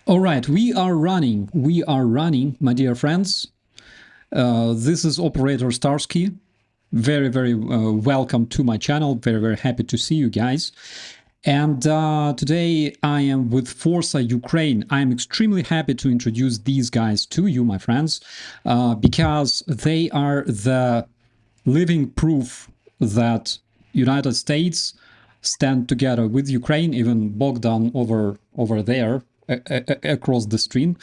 All right, we are running. We are running, my dear friends. This is operator Starsky. Very welcome to my channel. Very happy to see you guys. And today I am with Forsa Ukraine. I'm extremely happy to introduce these guys to you, my friends, because they are the living proof that United States stand together with Ukraine. Even Bogdan over there across the screen,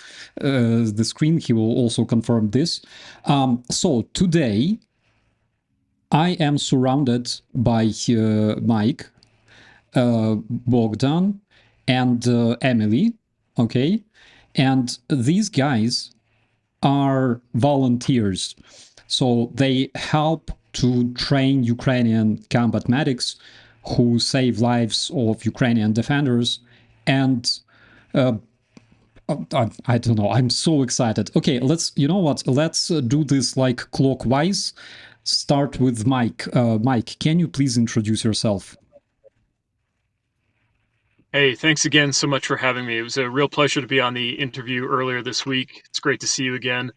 he will also confirm this. So today I am surrounded by Mike, Bogdan, and Emily. Okay, and these guys are volunteers, so they help to train Ukrainian combat medics who save lives of Ukrainian defenders. And I don't know, I'm so excited. Okay, you know what, let's do this like clockwise. Start with Mike. Mike, can you please introduce yourself? Hey, thanks again so much for having me. It was a real pleasure to be on the interview earlier this week. It's great to see you again.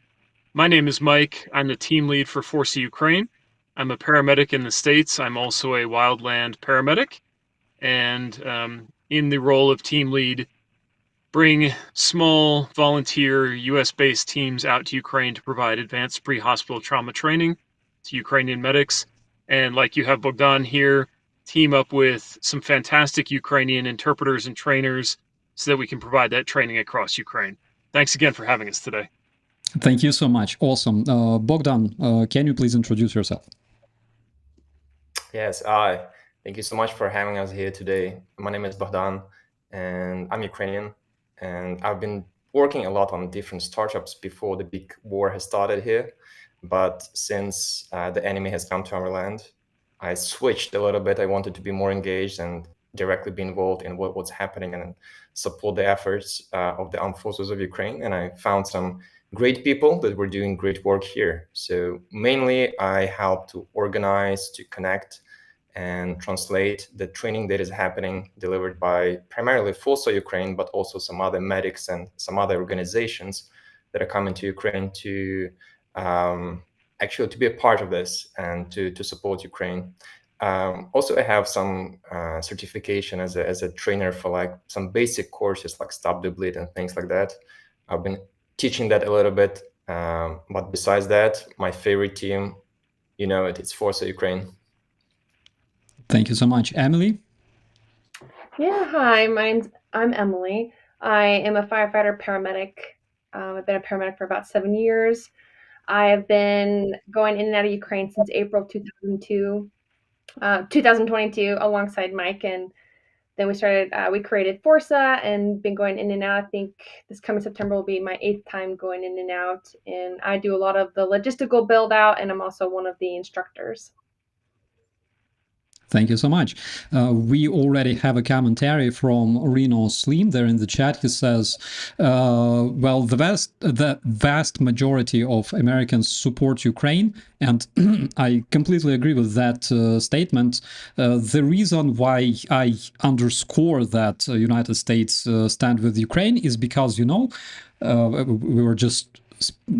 My name is Mike. I'm the team lead for Força Ukraine. I'm a paramedic in the States. I'm also a wildland paramedic. And in the role of team lead, bring small volunteer US-based teams out to Ukraine to provide advanced pre-hospital trauma training to Ukrainian medics. And like you have Bogdan here, team up with some fantastic Ukrainian interpreters and trainers so that we can provide that training across Ukraine. Thanks again for having us today. Thank you so much. Awesome. Bogdan, can you please introduce yourself? Yes, thank you so much for having us here today. My name is Bogdan, and I'm Ukrainian, and I've been working a lot on different startups before the big war has started here. But since the enemy has come to our land, I switched a little bit. I wanted to be more engaged and directly be involved in what's happening and support the efforts of the armed forces of Ukraine. And I found some great people that were doing great work here. So mainly I help to organize, to connect, and translate the training that is happening, delivered by primarily Força Ukraine, but also some other medics and some other organizations that are coming to Ukraine to actually to be a part of this and to support Ukraine. Also, I have some certification as a trainer for like some basic courses like Stop the Bleed and things like that. I've been teaching that a little bit, but besides that, my favorite team, you know, it's Força Ukraine. Thank you so much. Emily? Yeah, hi, I'm Emily. I am a firefighter paramedic. I've been a paramedic for about 7 years. I have been going in and out of Ukraine since April 2022, alongside Mike, and then we created Forsa and been going in and out. I think this coming September will be my 8th time going in and out, and I do a lot of the logistical build out, and I'm also one of the instructors. Thank you so much. We already have a commentary from Reno Slim there in the chat. He says, well, the vast majority of Americans support Ukraine, and I completely agree with that statement. The reason why I underscore that United States stand with Ukraine is because, you know, we were just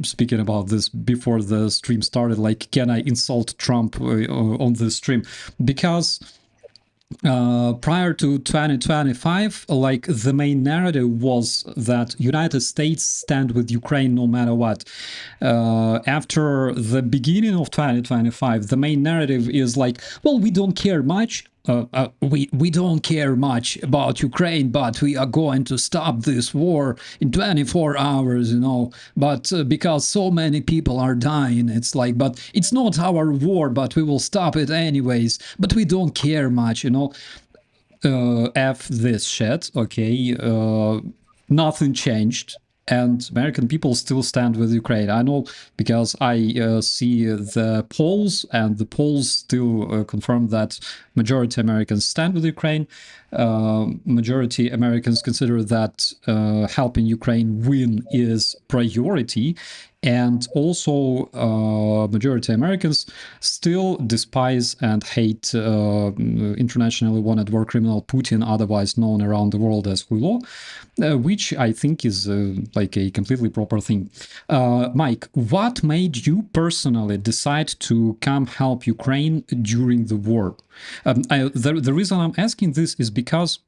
speaking about this before the stream started, like, can I insult Trump on the stream? Because prior to 2025, like, the main narrative was that United States stand with Ukraine no matter what. After the beginning of 2025, the main narrative is like, well, we don't care much. We don't care much about Ukraine, but we are going to stop this war in 24 hours, you know, but because so many people are dying, it's like, but it's not our war, but we will stop it anyways, but we don't care much, you know. F this shit, okay? Nothing changed, and American people still stand with Ukraine. I know, because I see the polls, and the polls still confirm that majority Americans stand with Ukraine. Majority Americans consider that helping Ukraine win is priority. And also, majority Americans still despise and hate internationally wanted war criminal Putin, otherwise known around the world as Huilo, which I think is like a completely proper thing. Mike, what made you personally decide to come help Ukraine during the war? The reason I'm asking this is because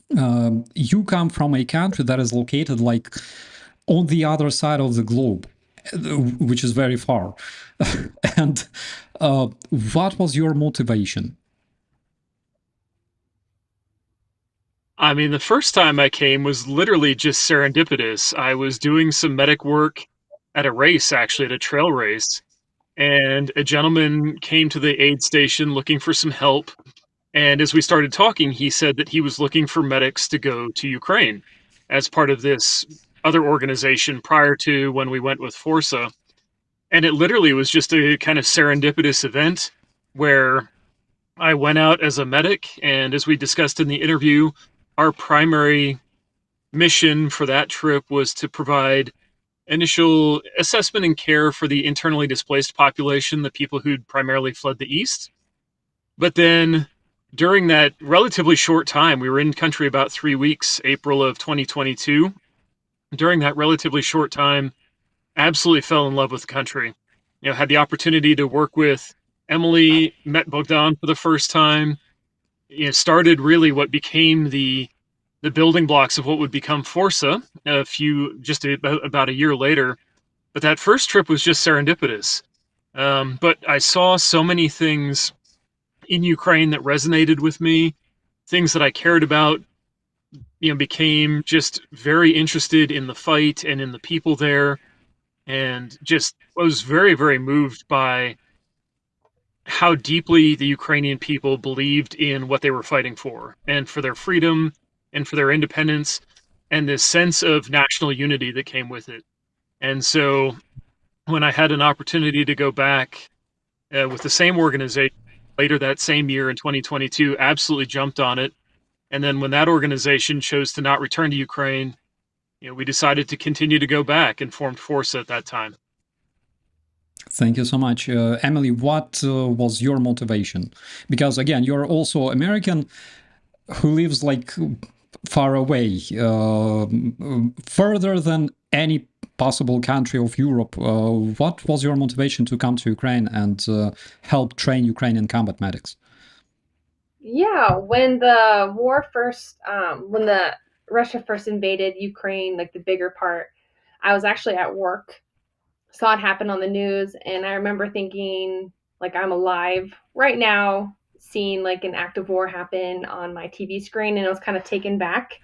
you come from a country that is located like on the other side of the globe, which is very far. And what was your motivation? I mean, the first time I came was literally just serendipitous. I was doing some medic work at a race, actually, at a trail race, and a gentleman came to the aid station looking for some help. And as we started talking, he said that he was looking for medics to go to Ukraine as part of this other organization prior to when we went with Forsa. And it literally was just a kind of serendipitous event where I went out as a medic. And as we discussed in the interview, our primary mission for that trip was to provide initial assessment and care for the internally displaced population, the people who'd primarily fled the east. But then during that relatively short time, we were in country about 3 weeks, April of 2022. During that relatively short time, absolutely fell in love with the country. You know, had the opportunity to work with Emily, met Bogdan for the first time. You know, started really what became the building blocks of what would become Forsa about a year later. But that first trip was just serendipitous. But I saw so many things in Ukraine that resonated with me, things that I cared about, you know, became just very interested in the fight and in the people there, and just was very, very moved by how deeply the Ukrainian people believed in what they were fighting for and for their freedom and for their independence and this sense of national unity that came with it. And so when I had an opportunity to go back with the same organization later that same year in 2022, absolutely jumped on it. And then when that organization chose to not return to Ukraine, you know, we decided to continue to go back and formed Forsa at that time. Thank you so much. Emily, what was your motivation? Because again, you're also American who lives like far away, further than any possible country of Europe. What was your motivation to come to Ukraine and help train Ukrainian combat medics? Yeah, when the war first, when the Russia first invaded Ukraine, like the bigger part, I was actually at work, saw it happen on the news, and I remember thinking, like, I'm alive right now, seeing like an active war happen on my TV screen, and I was kind of taken back.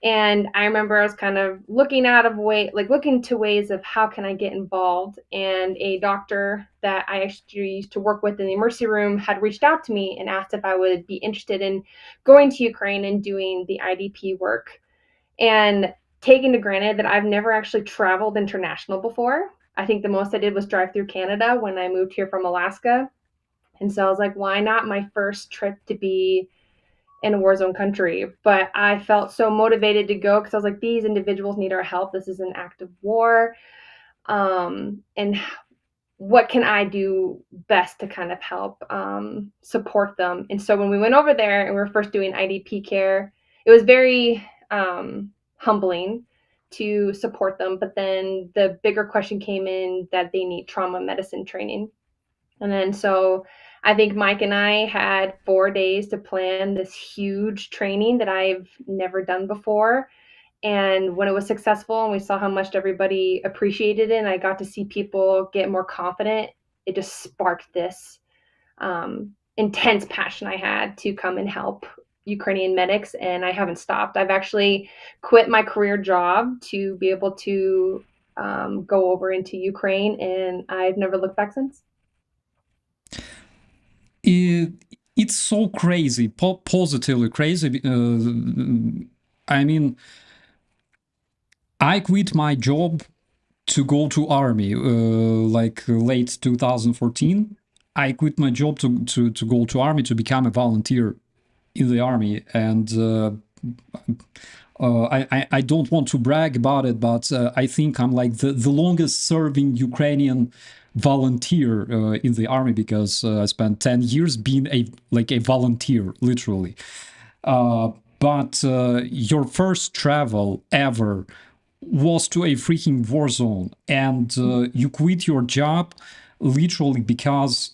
And I remember I was kind of looking to ways of how can I get involved. And a doctor that I actually used to work with in the emergency room had reached out to me and asked if I would be interested in going to Ukraine and doing the IDP work. And taking to granted that I've never actually traveled international before. I think the most I did was drive through Canada when I moved here from Alaska. And so I was like, why not my first trip to be in a war zone country? But I felt so motivated to go because I was like, these individuals need our help. This is an active war. And what can I do best to kind of help support them? And so when we went over there and we were first doing IDP care, it was very humbling to support them. But then the bigger question came in that they need trauma medicine training. And then so I think Mike and I had 4 days to plan this huge training that I've never done before. And when it was successful and we saw how much everybody appreciated it, and I got to see people get more confident, it just sparked this intense passion I had to come and help Ukrainian medics. And I haven't stopped. I've actually quit my career job to be able to go over into Ukraine, and I've never looked back since. It's so crazy, positively crazy. I mean, I quit my job to go to army, like late 2014. I quit my job to go to army to become a volunteer in the army, and I don't want to brag about it, but I think I'm like the longest serving Ukrainian volunteer in the army, because I spent 10 years being a volunteer, literally. But your first travel ever was to a freaking war zone, and you quit your job literally because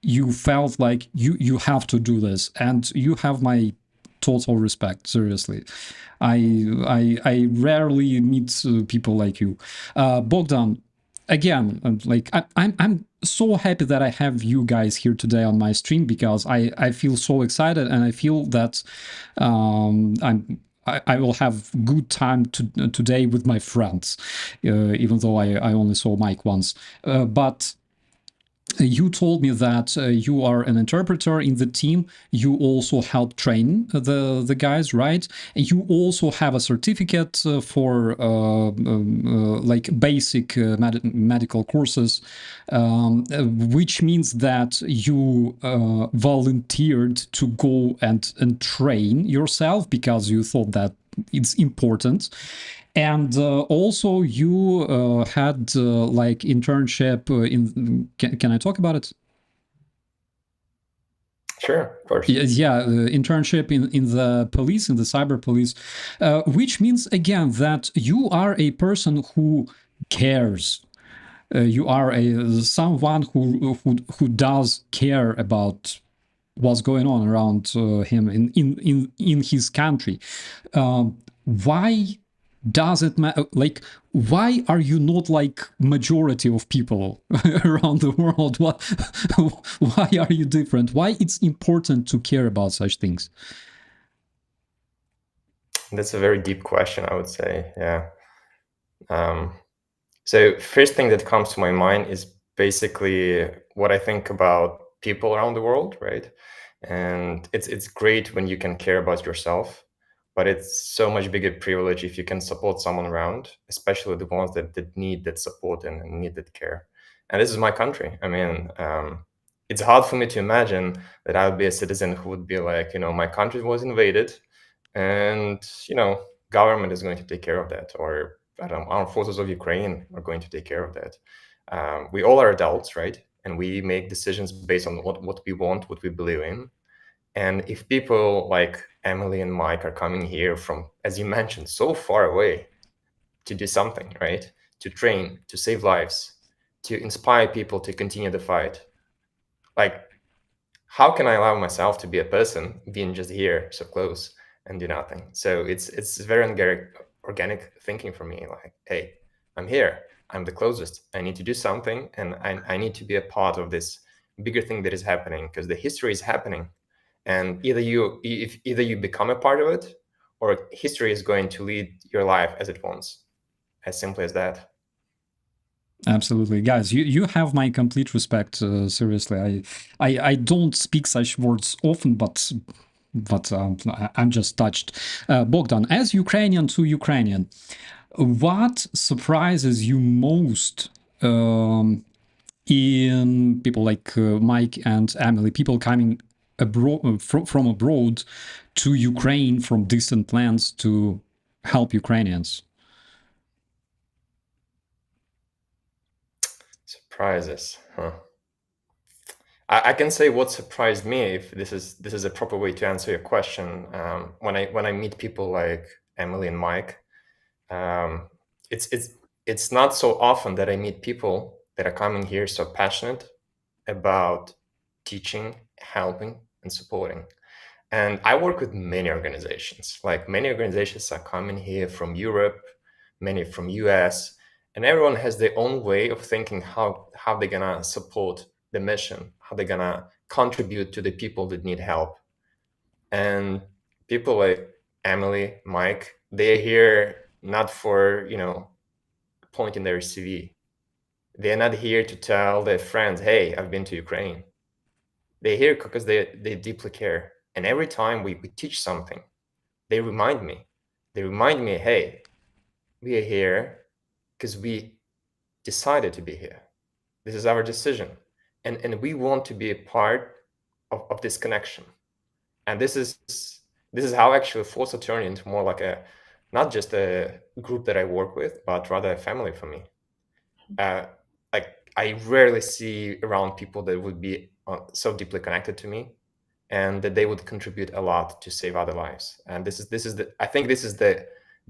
you felt like you have to do this, and you have my total respect, seriously. I rarely meet people like you. Bogdan, again, I'm so happy that I have you guys here today on my stream, because I feel so excited, and I feel that I will have good time today with my friends, even though I only saw Mike once. But you told me that you are an interpreter in the team. You also help train the guys, right? And you also have a certificate for like basic medical courses, which means that you volunteered to go and train yourself because you thought that it's important. And also you had like internship in, can I talk about it? Sure, of course. Yeah, internship in the police, in the cyber police, which means again that you are a person who cares. You are someone who does care about what's going on around him in his country. Why does it matter? Like, why are you not like majority of people around the world? What, why are you different? Why it's important to care about such things? That's a very deep question, I would say. Yeah. So first thing that comes to my mind is basically what I think about people around the world, right? And it's great when you can care about yourself, but it's so much bigger privilege if you can support someone around, especially the ones that need that support and need that care. And this is my country. I mean, it's hard for me to imagine that I would be a citizen who would be like, my country was invaded, and government is going to take care of that, or I don't know, armed forces of Ukraine are going to take care of that. We all are adults, right? And we make decisions based on what we want, what we believe in. And if people like Emily and Mike are coming here from, as you mentioned, so far away to do something, right? To train, to save lives, to inspire people to continue the fight. Like, how can I allow myself to be a person being just here so close and do nothing? So it's very organic thinking for me. Like, hey, I'm here. I'm the closest. I need to do something, and I need to be a part of this bigger thing that is happening, because the history is happening, and either you become a part of it, or history is going to lead your life as it wants. As simple as that. Absolutely, guys. You have my complete respect. Seriously, I don't speak such words often, but I'm just touched. Bogdan, as Ukrainian to Ukrainian, what surprises you most in people like Mike and Emily, people coming abroad from abroad to Ukraine from distant lands to help Ukrainians? Surprises, huh? I can say what surprised me, if this is a proper way to answer your question. When I meet people like Emily and Mike, it's not so often that I meet people that are coming here so passionate about teaching, helping, and supporting. And I work with many organizations. Like, many organizations are coming here from Europe, many from US, and everyone has their own way of thinking how they're gonna support the mission, how they're gonna contribute to the people that need help. And people like Emily, Mike, they're here not for, point in their CV. They're not here to tell their friends, hey, I've been to Ukraine. They're here because they deeply care. And every time we teach something, they remind me. They remind me, hey, we are here because we decided to be here. This is our decision. And we want to be a part of this connection. And this is how actually Força turned into more like not just a group that I work with, but rather a family for me. Like I rarely see around people that would be so deeply connected to me, and that they would contribute a lot to save other lives. And I think this is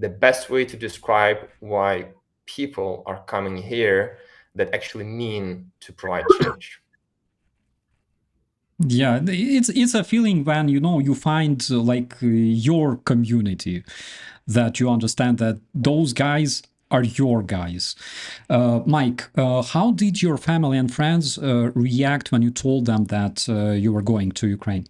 the best way to describe why people are coming here that actually mean to provide change. Yeah, it's a feeling when you find your community, that you understand that those guys are your guys. Mike, how did your family and friends react when you told them that you were going to Ukraine?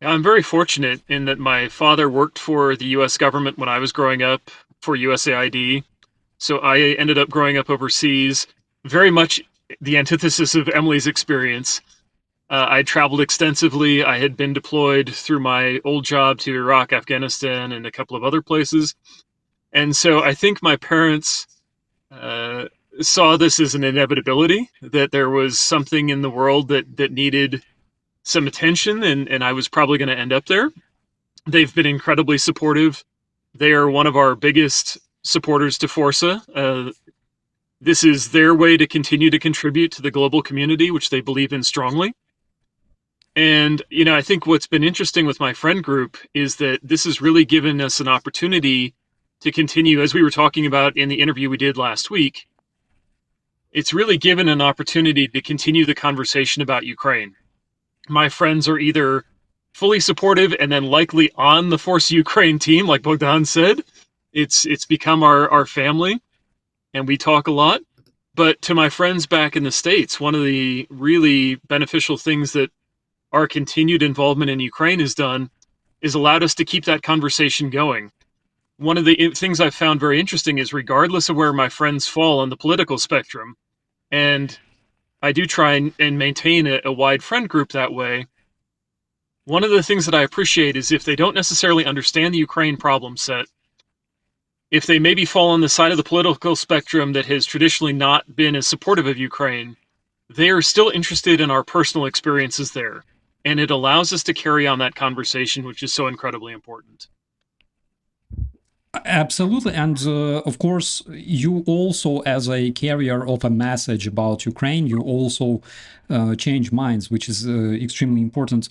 I'm very fortunate in that my father worked for the US government when I was growing up for USAID. So I ended up growing up overseas, very much the antithesis of Emily's experience. I traveled extensively. I had been deployed through my old job to Iraq, Afghanistan, and a couple of other places. And so I think my parents uh, saw this as an inevitability, that there was something in the world that needed some attention, and I was probably going to end up there. They've been incredibly supportive. They are one of our biggest supporters to Forsa. This is their way to continue to contribute to the global community, which they believe in strongly. And, I think what's been interesting with my friend group is that this has really given us an opportunity to continue, as we were talking about in the interview we did last week. It's really given an opportunity to continue the conversation about Ukraine. My friends are either fully supportive and then likely on the Force Ukraine team, like Bogdan said. It's become our family, and we talk a lot. But to my friends back in the States, one of the really beneficial things that our continued involvement in Ukraine has done is allowed us to keep that conversation going. One of the things I've found very interesting is, regardless of where my friends fall on the political spectrum, and I do try and maintain a wide friend group that way, one of the things that I appreciate is if they don't necessarily understand the Ukraine problem set, if they maybe fall on the side of the political spectrum that has traditionally not been as supportive of Ukraine, they are still interested in our personal experiences there. And it allows us to carry on that conversation, which is so incredibly important. Absolutely. And of course, you also, as a carrier of a message about Ukraine, you also change minds, which is extremely important.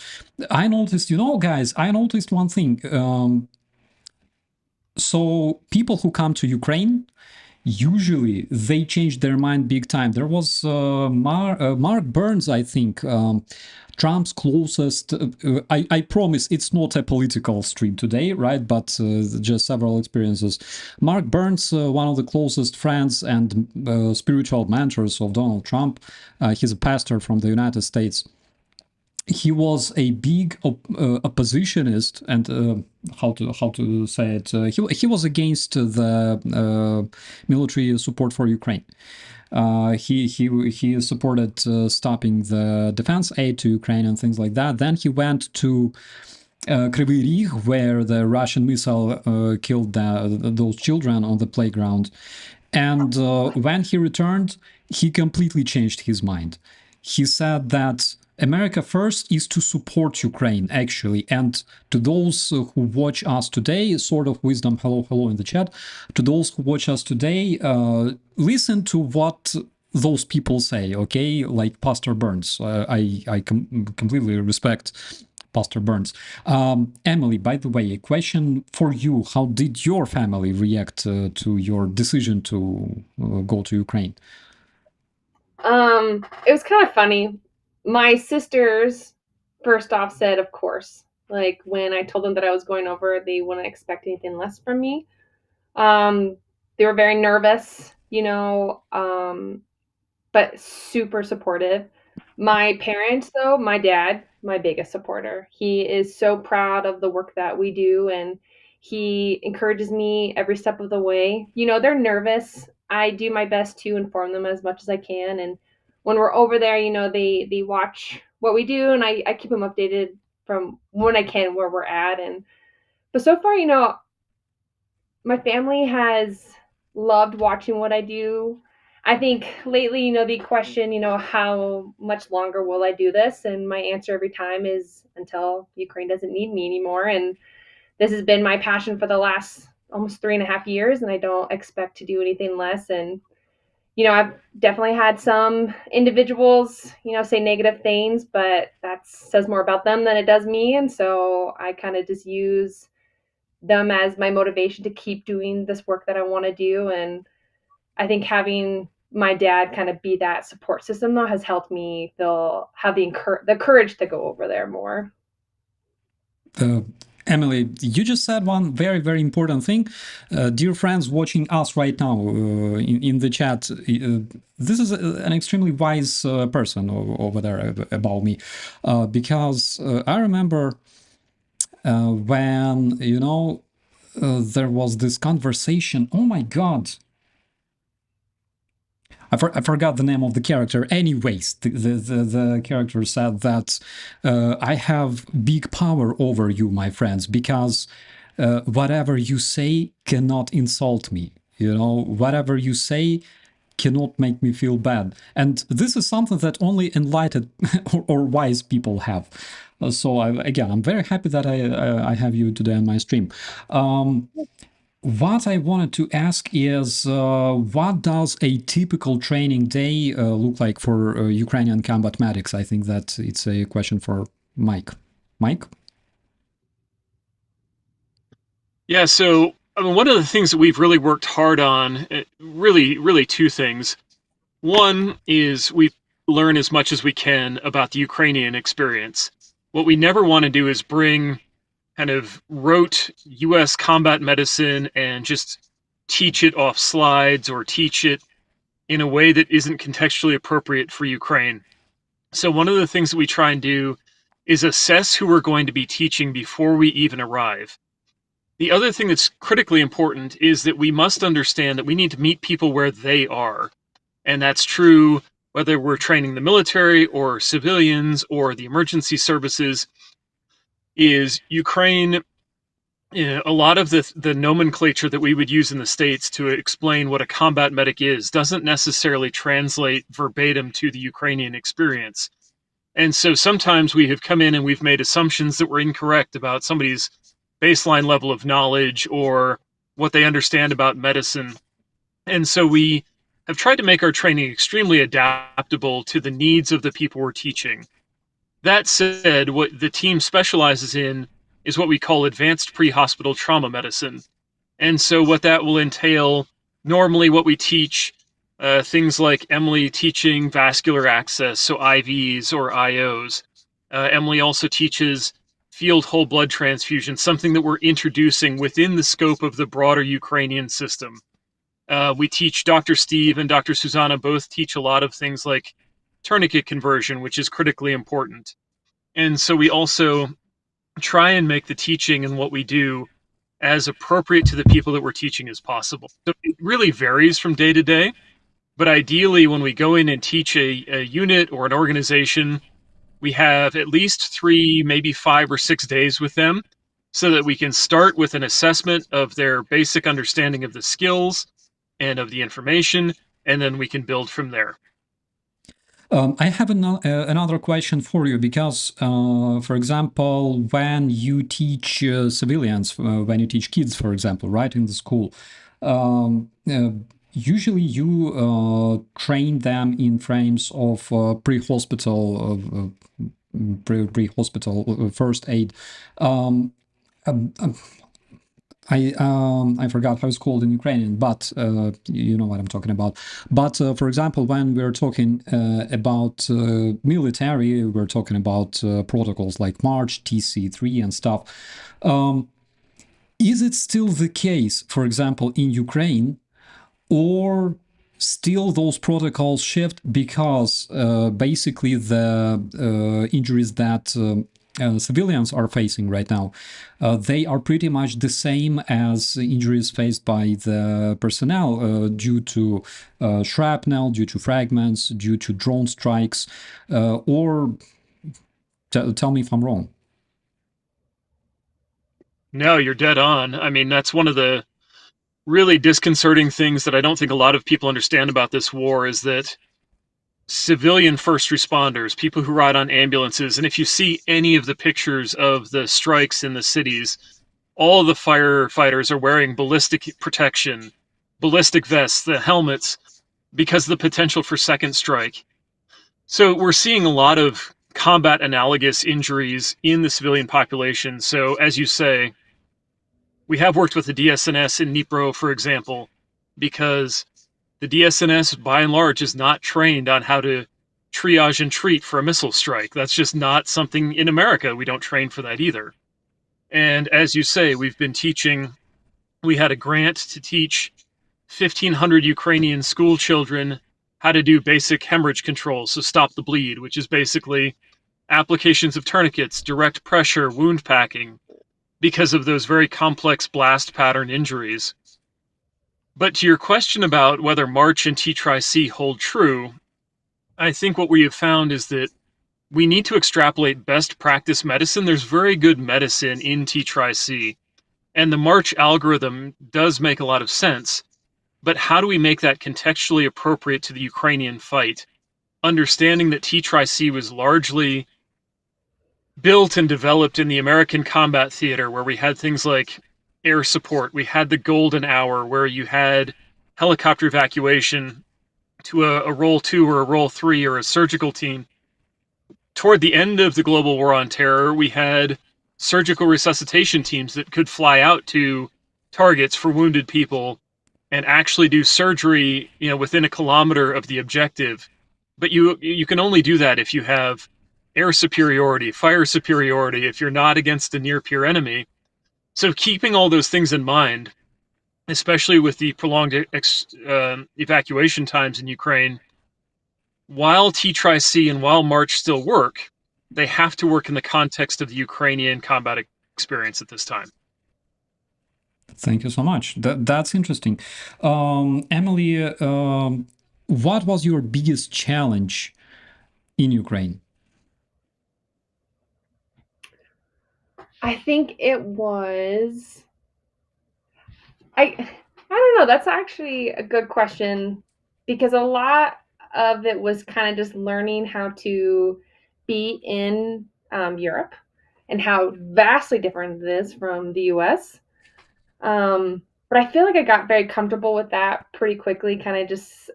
I noticed, guys, I noticed one thing. So people who come to Ukraine, usually they change their mind big time. There was Mark Burns, I think, Trump's closest. I promise it's not a political stream today, right? But just several experiences. Mark Burns, one of the closest friends and spiritual mentors of Donald Trump, he's a pastor from the United States. He was a big oppositionist, and how to say it? He was against the military support for Ukraine. He supported stopping the defense aid to Ukraine and things like that. Then he went to Kryvyi Rih, where the Russian missile killed those children on the playground. And when he returned, he completely changed his mind. He said that America first is to support Ukraine, actually. And to those who watch us today, sort of wisdom, hello in the chat, to those who watch us today, listen to what those people say, okay? Like Pastor Burns. I completely respect Pastor Burns. Emily, by the way, a question for you. How did your family react to your decision to go to Ukraine? It was kind of funny. My sisters, first off, said, of course. Like, when I told them that I was going over, they wouldn't expect anything less from me. They were very nervous, but super supportive. My parents, though, my dad, my biggest supporter. He is so proud of the work that we do, and he encourages me every step of the way. They're nervous. I do my best to inform them as much as I can, and when we're over there, they watch what we do, and I keep them updated from when I can where we're at. But so far, my family has loved watching what I do. I think lately, the question, how much longer will I do this? And my answer every time is until Ukraine doesn't need me anymore. And this has been my passion for the last almost 3.5 years, and I don't expect to do anything less. And I've definitely had some individuals, say negative things, but that says more about them than it does me. And so I kind of just use them as my motivation to keep doing this work that I want to do. And I think having my dad kind of be that support system though has helped me have the courage to go over there more. Emily, you just said one very, very important thing. Dear friends watching us right now in the chat, this is an extremely wise person over there about me, because I remember when, there was this conversation. Oh my God. I forgot the name of the character. Anyways, the character said that I have big power over you, my friends, because whatever you say cannot insult me. Whatever you say cannot make me feel bad. And this is something that only enlightened or wise people have. So again, I'm very happy that I have you today on my stream. What I wanted to ask is, what does a typical training day look like for Ukrainian combat medics? I think that it's a question for Mike. Mike? Yeah, so one of the things that we've really worked hard on, really two things. One is we learn as much as we can about the Ukrainian experience. What we never want to do is bring kind of rote US combat medicine and just teach it off slides or teach it in a way that isn't contextually appropriate for Ukraine. So one of the things that we try and do is assess who we're going to be teaching before we even arrive. The other thing that's critically important is that we must understand that we need to meet people where they are. And that's true whether we're training the military or civilians or the emergency services. Is Ukraine, a lot of the nomenclature that we would use in the States to explain what a combat medic is doesn't necessarily translate verbatim to the Ukrainian experience. And so sometimes we have come in and we've made assumptions that were incorrect about somebody's baseline level of knowledge or what they understand about medicine. And so we have tried to make our training extremely adaptable to the needs of the people we're teaching. That said, what the team specializes in is what we call advanced pre-hospital trauma medicine. And so what that will entail, normally what we teach, things like Emily teaching vascular access, so IVs or IOs. Emily also teaches field whole blood transfusion, something that we're introducing within the scope of the broader Ukrainian system. We teach Dr. Steve and Dr. Susanna both teach a lot of things like tourniquet conversion, which is critically important. And so we also try and make the teaching and what we do as appropriate to the people that we're teaching as possible. So it really varies from day to day, but ideally when we go in and teach a unit or an organization, we have at least 3, maybe 5 or 6 days with them so that we can start with an assessment of their basic understanding of the skills and of the information, and then we can build from there. I have another question for you because, for example, when you teach civilians, when you teach kids, for example, right, in the school, usually you train them in frames of pre-hospital first aid. I forgot how it's called in Ukrainian, but you know what I'm talking about. But for example, when we're talking about military, we're talking about protocols like March, TC3 and stuff. Is it still the case, for example, in Ukraine, or still those protocols shift because basically the injuries that civilians are facing right now, they are pretty much the same as injuries faced by the personnel due to shrapnel, due to fragments, due to drone strikes, or tell me if I'm wrong. No, you're dead on. I mean, that's one of the really disconcerting things that I don't think a lot of people understand about this war is that civilian first responders, people who ride on ambulances, and if you see any of the pictures of the strikes in the cities, all the firefighters are wearing ballistic protection, ballistic vests, the helmets, because of the potential for second strike. So we're seeing a lot of combat analogous injuries in the civilian population. So as you say, we have worked with the DSNS in Dnipro, for example, because the DSNS, by and large, is not trained on how to triage and treat for a missile strike. That's just not something in America. We don't train for that either. And as you say, we've been teaching, we had a grant to teach 1,500 Ukrainian school children how to do basic hemorrhage control, so stop the bleed, which is basically applications of tourniquets, direct pressure, wound packing, because of those very complex blast pattern injuries. But to your question about whether March and T-Tri-C hold true, I think what we have found is that we need to extrapolate best practice medicine. There's very good medicine in T-Tri-C, and the March algorithm does make a lot of sense. But how do we make that contextually appropriate to the Ukrainian fight? Understanding that T-Tri-C was largely built and developed in the American combat theater, where we had things like air support. We had the golden hour, where you had helicopter evacuation to a roll 2 or a roll 3 or a surgical team. Toward the end of the global war on terror, we had surgical resuscitation teams that could fly out to targets for wounded people and actually do surgery, within a kilometer of the objective. But you can only do that if you have air superiority, fire superiority, if you're not against a near-peer enemy. So keeping all those things in mind, especially with the prolonged evacuation times in Ukraine, while T-Tri-C and while March still work, they have to work in the context of the Ukrainian combat experience at this time. Thank you so much. That's interesting. Emily, what was your biggest challenge in Ukraine? I think it was I don't know, that's actually a good question, because a lot of it was kind of just learning how to be in Europe and how vastly different it is from the US. But I feel like I got very comfortable with that pretty quickly, kind of just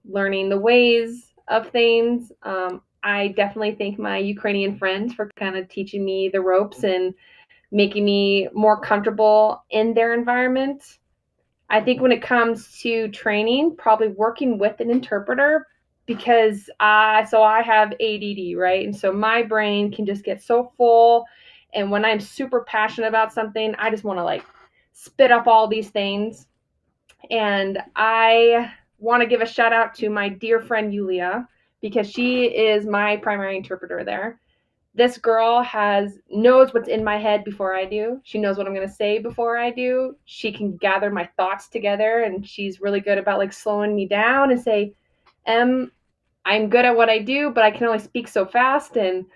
learning the ways of things. I definitely thank my Ukrainian friends for kind of teaching me the ropes and making me more comfortable in their environment. I think when it comes to training, probably working with an interpreter, because I have ADD, right? And so my brain can just get so full. And when I'm super passionate about something, I just want to like spit up all these things. And I want to give a shout out to my dear friend Yulia, because she is my primary interpreter there. This girl knows what's in my head before I do. She knows what I'm going to say before I do. She can gather my thoughts together, and she's really good about like slowing me down and say, I'm good at what I do, but I can only speak so fast. And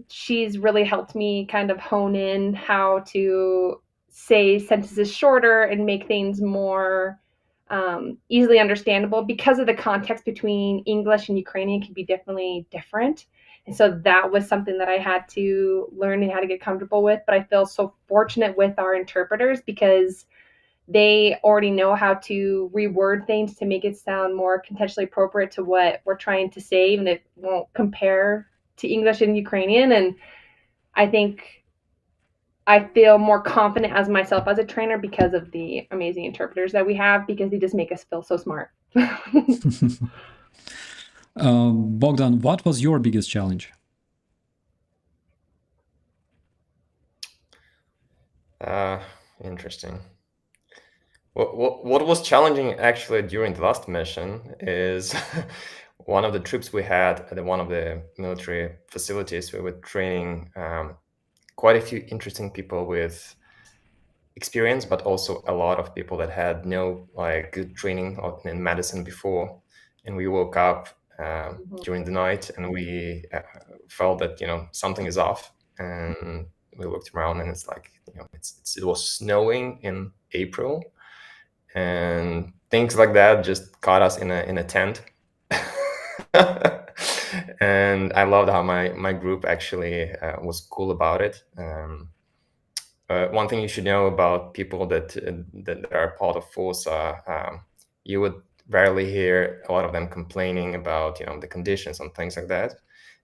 she's really helped me kind of hone in how to say sentences shorter and make things more easily understandable, because of the context between English and Ukrainian can be definitely different. And so that was something that I had to learn and how to get comfortable with. But I feel so fortunate with our interpreters, because they already know how to reword things to make it sound more contextually appropriate to what we're trying to say, and it won't compare to English and Ukrainian. And I think I feel more confident as myself as a trainer because of the amazing interpreters that we have, because they just make us feel so smart. Bogdan, what was your biggest challenge? Interesting. What was challenging actually during the last mission is one of the trips we had at one of the military facilities. We were training quite a few interesting people with experience, but also a lot of people that had no good training in medicine before. And we woke up during the night and we felt that something is off, and we looked around and it's like it was snowing in April, and things like that just caught us in a tent. And I loved how my group actually was cool about it. one thing you should know about people that are part of Forsa, you would rarely hear a lot of them complaining about the conditions and things like that.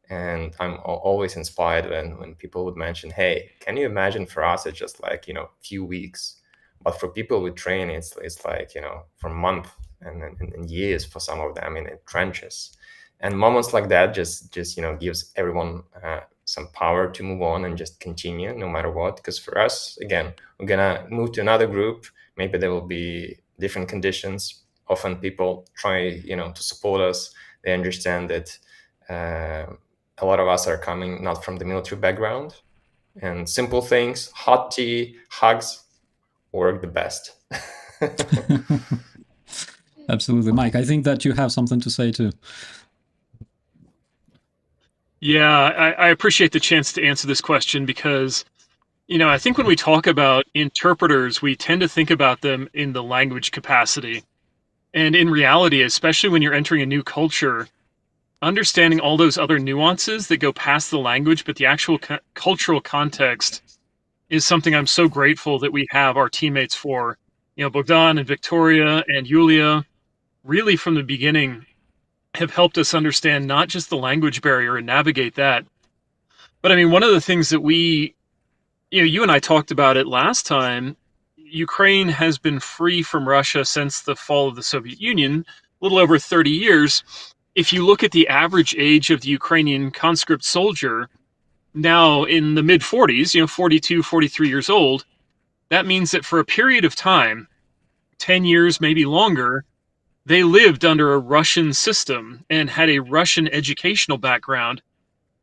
And I'm always inspired when people would mention, hey, can you imagine for us it's just like few weeks, but for people with training it's like for months and years for some of them in trenches. And moments like that just gives everyone some power to move on and just continue no matter what. Because for us, again, we're gonna move to another group. Maybe there will be different conditions. Often people try to support us. They understand that a lot of us are coming not from the military background, and simple things, hot tea, hugs, work the best. Absolutely. Mike, I think that you have something to say too. Yeah, I appreciate the chance to answer this question because, I think when we talk about interpreters, we tend to think about them in the language capacity. And in reality, especially when you're entering a new culture, understanding all those other nuances that go past the language, but the actual cultural context is something I'm so grateful that we have our teammates for. Bogdan and Victoria and Yulia, really from the beginning, have helped us understand not just the language barrier and navigate that. But I mean, one of the things that you and I talked about it last time, Ukraine has been free from Russia since the fall of the Soviet Union, a little over 30 years. If you look at the average age of the Ukrainian conscript soldier, now in the mid 40s, 42, 43 years old, that means that for a period of time, 10 years, maybe longer, they lived under a Russian system and had a Russian educational background.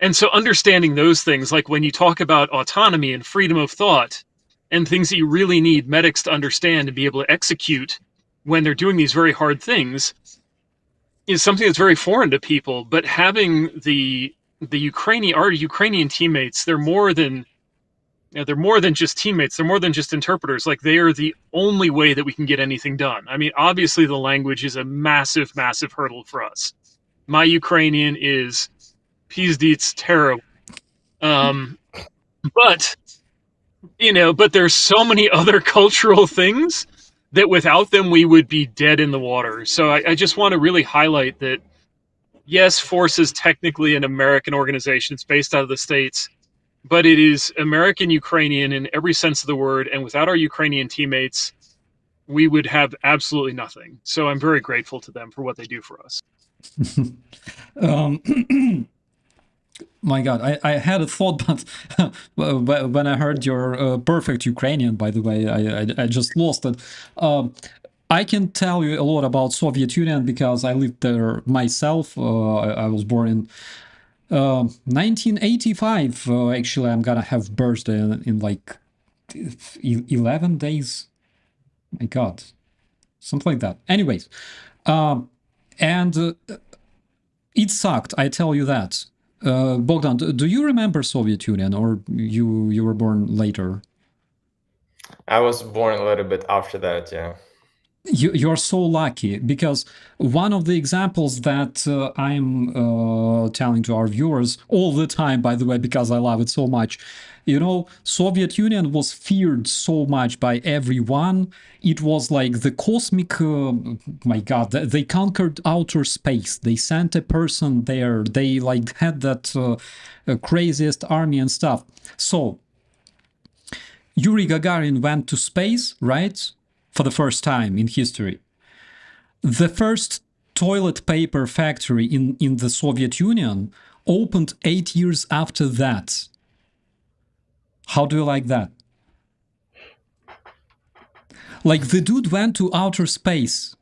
And so understanding those things, like when you talk about autonomy and freedom of thought and things that you really need medics to understand and be able to execute when they're doing these very hard things, is something that's very foreign to people. But having our Ukrainian teammates, they're more than just teammates. They're more than just interpreters. Like, they are the only way that we can get anything done. I mean, obviously the language is a massive, massive hurdle for us. My Ukrainian is pizdzits terrible. But there's so many other cultural things that without them we would be dead in the water. So I just want to really highlight that, yes, Force is technically an American organization. It's based out of the States, but it is American Ukrainian in every sense of the word. And without our Ukrainian teammates, we would have absolutely nothing. So I'm very grateful to them for what they do for us. My God, I had a thought, but when I heard your perfect Ukrainian, by the way, I just lost it. I can tell you a lot about Soviet Union because I lived there myself. I was born in 1985. Actually, I'm gonna have birthday in like 11 days. My God, something like that. Anyways, and it sucked. I tell you that. Bogdan, do you remember Soviet Union, or you were born later? I was born a little bit after that, yeah. You're so lucky, because one of the examples that I'm telling to our viewers all the time, by the way, because I love it so much, Soviet Union was feared so much by everyone. It was like the cosmic, my God, they conquered outer space. They sent a person there. They like had that craziest army and stuff. So Yuri Gagarin went to space, right? For the first time in history. The first toilet paper factory in the Soviet Union opened 8 years after that. How do you like that? Like, the dude went to outer space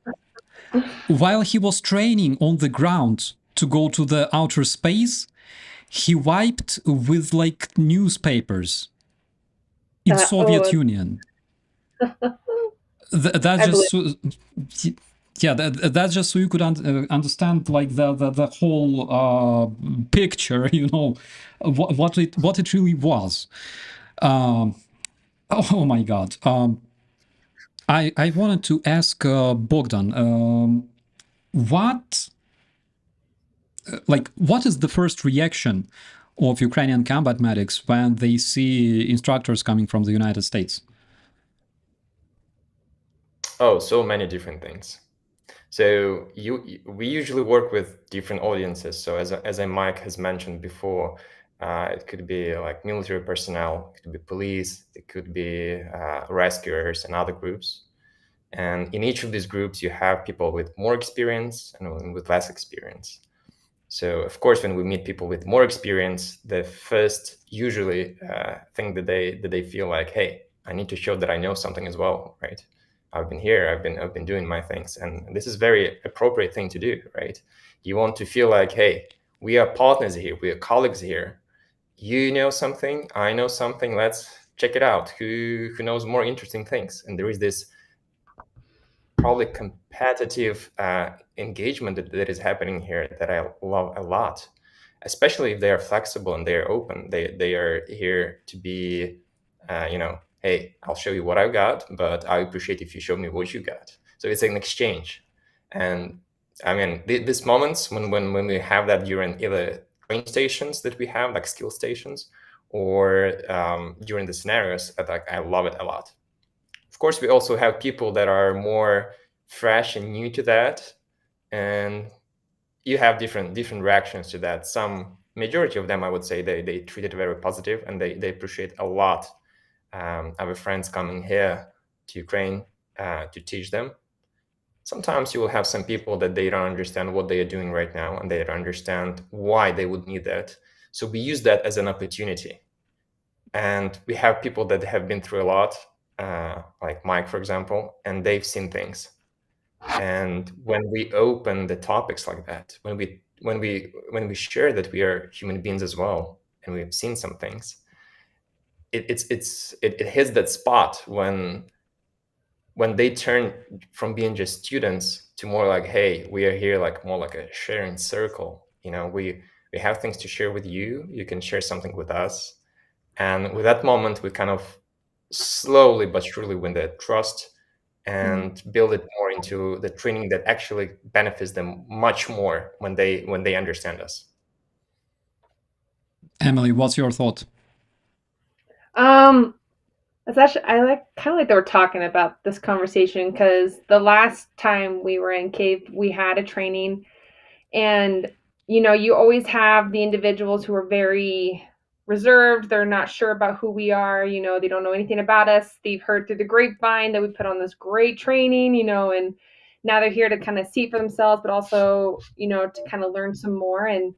while he was training on the ground to go to the outer space. He wiped with like newspapers in Soviet Union. That's just that's just so you could understand like the whole picture, what it really was. Oh my God. I wanted to ask Bogdan, what is the first reaction of Ukrainian combat medics when they see instructors coming from the United States? Oh, so many different things. So we usually work with different audiences. So as Mike has mentioned before, it could be like military personnel, it could be police, it could be rescuers and other groups. And in each of these groups, you have people with more experience and with less experience. So of course, when we meet people with more experience, the first usually thing that they feel like, hey, I need to show that I know something as well, right? I've been here, I've been doing my things, and this is very appropriate thing to do, right? You want to feel like, hey, we are partners here, we are colleagues here. You know something, I know something. Let's check it out. Who knows more interesting things? And there is this probably competitive engagement that is happening here that I love a lot, especially if they are flexible and they are open. They are here to be, hey, I'll show you what I've got, but I appreciate if you show me what you got. So it's an exchange. And I mean, these moments when we have that during either train stations that we have, like skill stations, or during the scenarios, I love it a lot. Of course, we also have people that are more fresh and new to that, and you have different reactions to that. Some majority of them, I would say, they treat it very positive, and they appreciate a lot our friends coming here to Ukraine to teach them. Sometimes you will have some people that they don't understand what they are doing right now, and they don't understand why they would need that. So we use that as an opportunity. And we have people that have been through a lot, like Mike, for example, and they've seen things. And when we open the topics like that, when we share that we are human beings as well, and we've seen some things, it hits that spot when they turn from being just students to more like, hey, we are here like more like a sharing circle. We have things to share with you. You can share something with us. And with that moment, we kind of slowly but surely win that trust and build it more into the training that actually benefits them much more when they understand us. Emily, what's your thought? It's actually I kind of like that we're talking about this conversation because the last time we were in Cave, we had a training, and you always have the individuals who are very reserved. They're not sure about who we are. They don't know anything about us. They've heard through the grapevine that we put on this great training, and now they're here to kind of see for themselves, but also, to kind of learn some more. And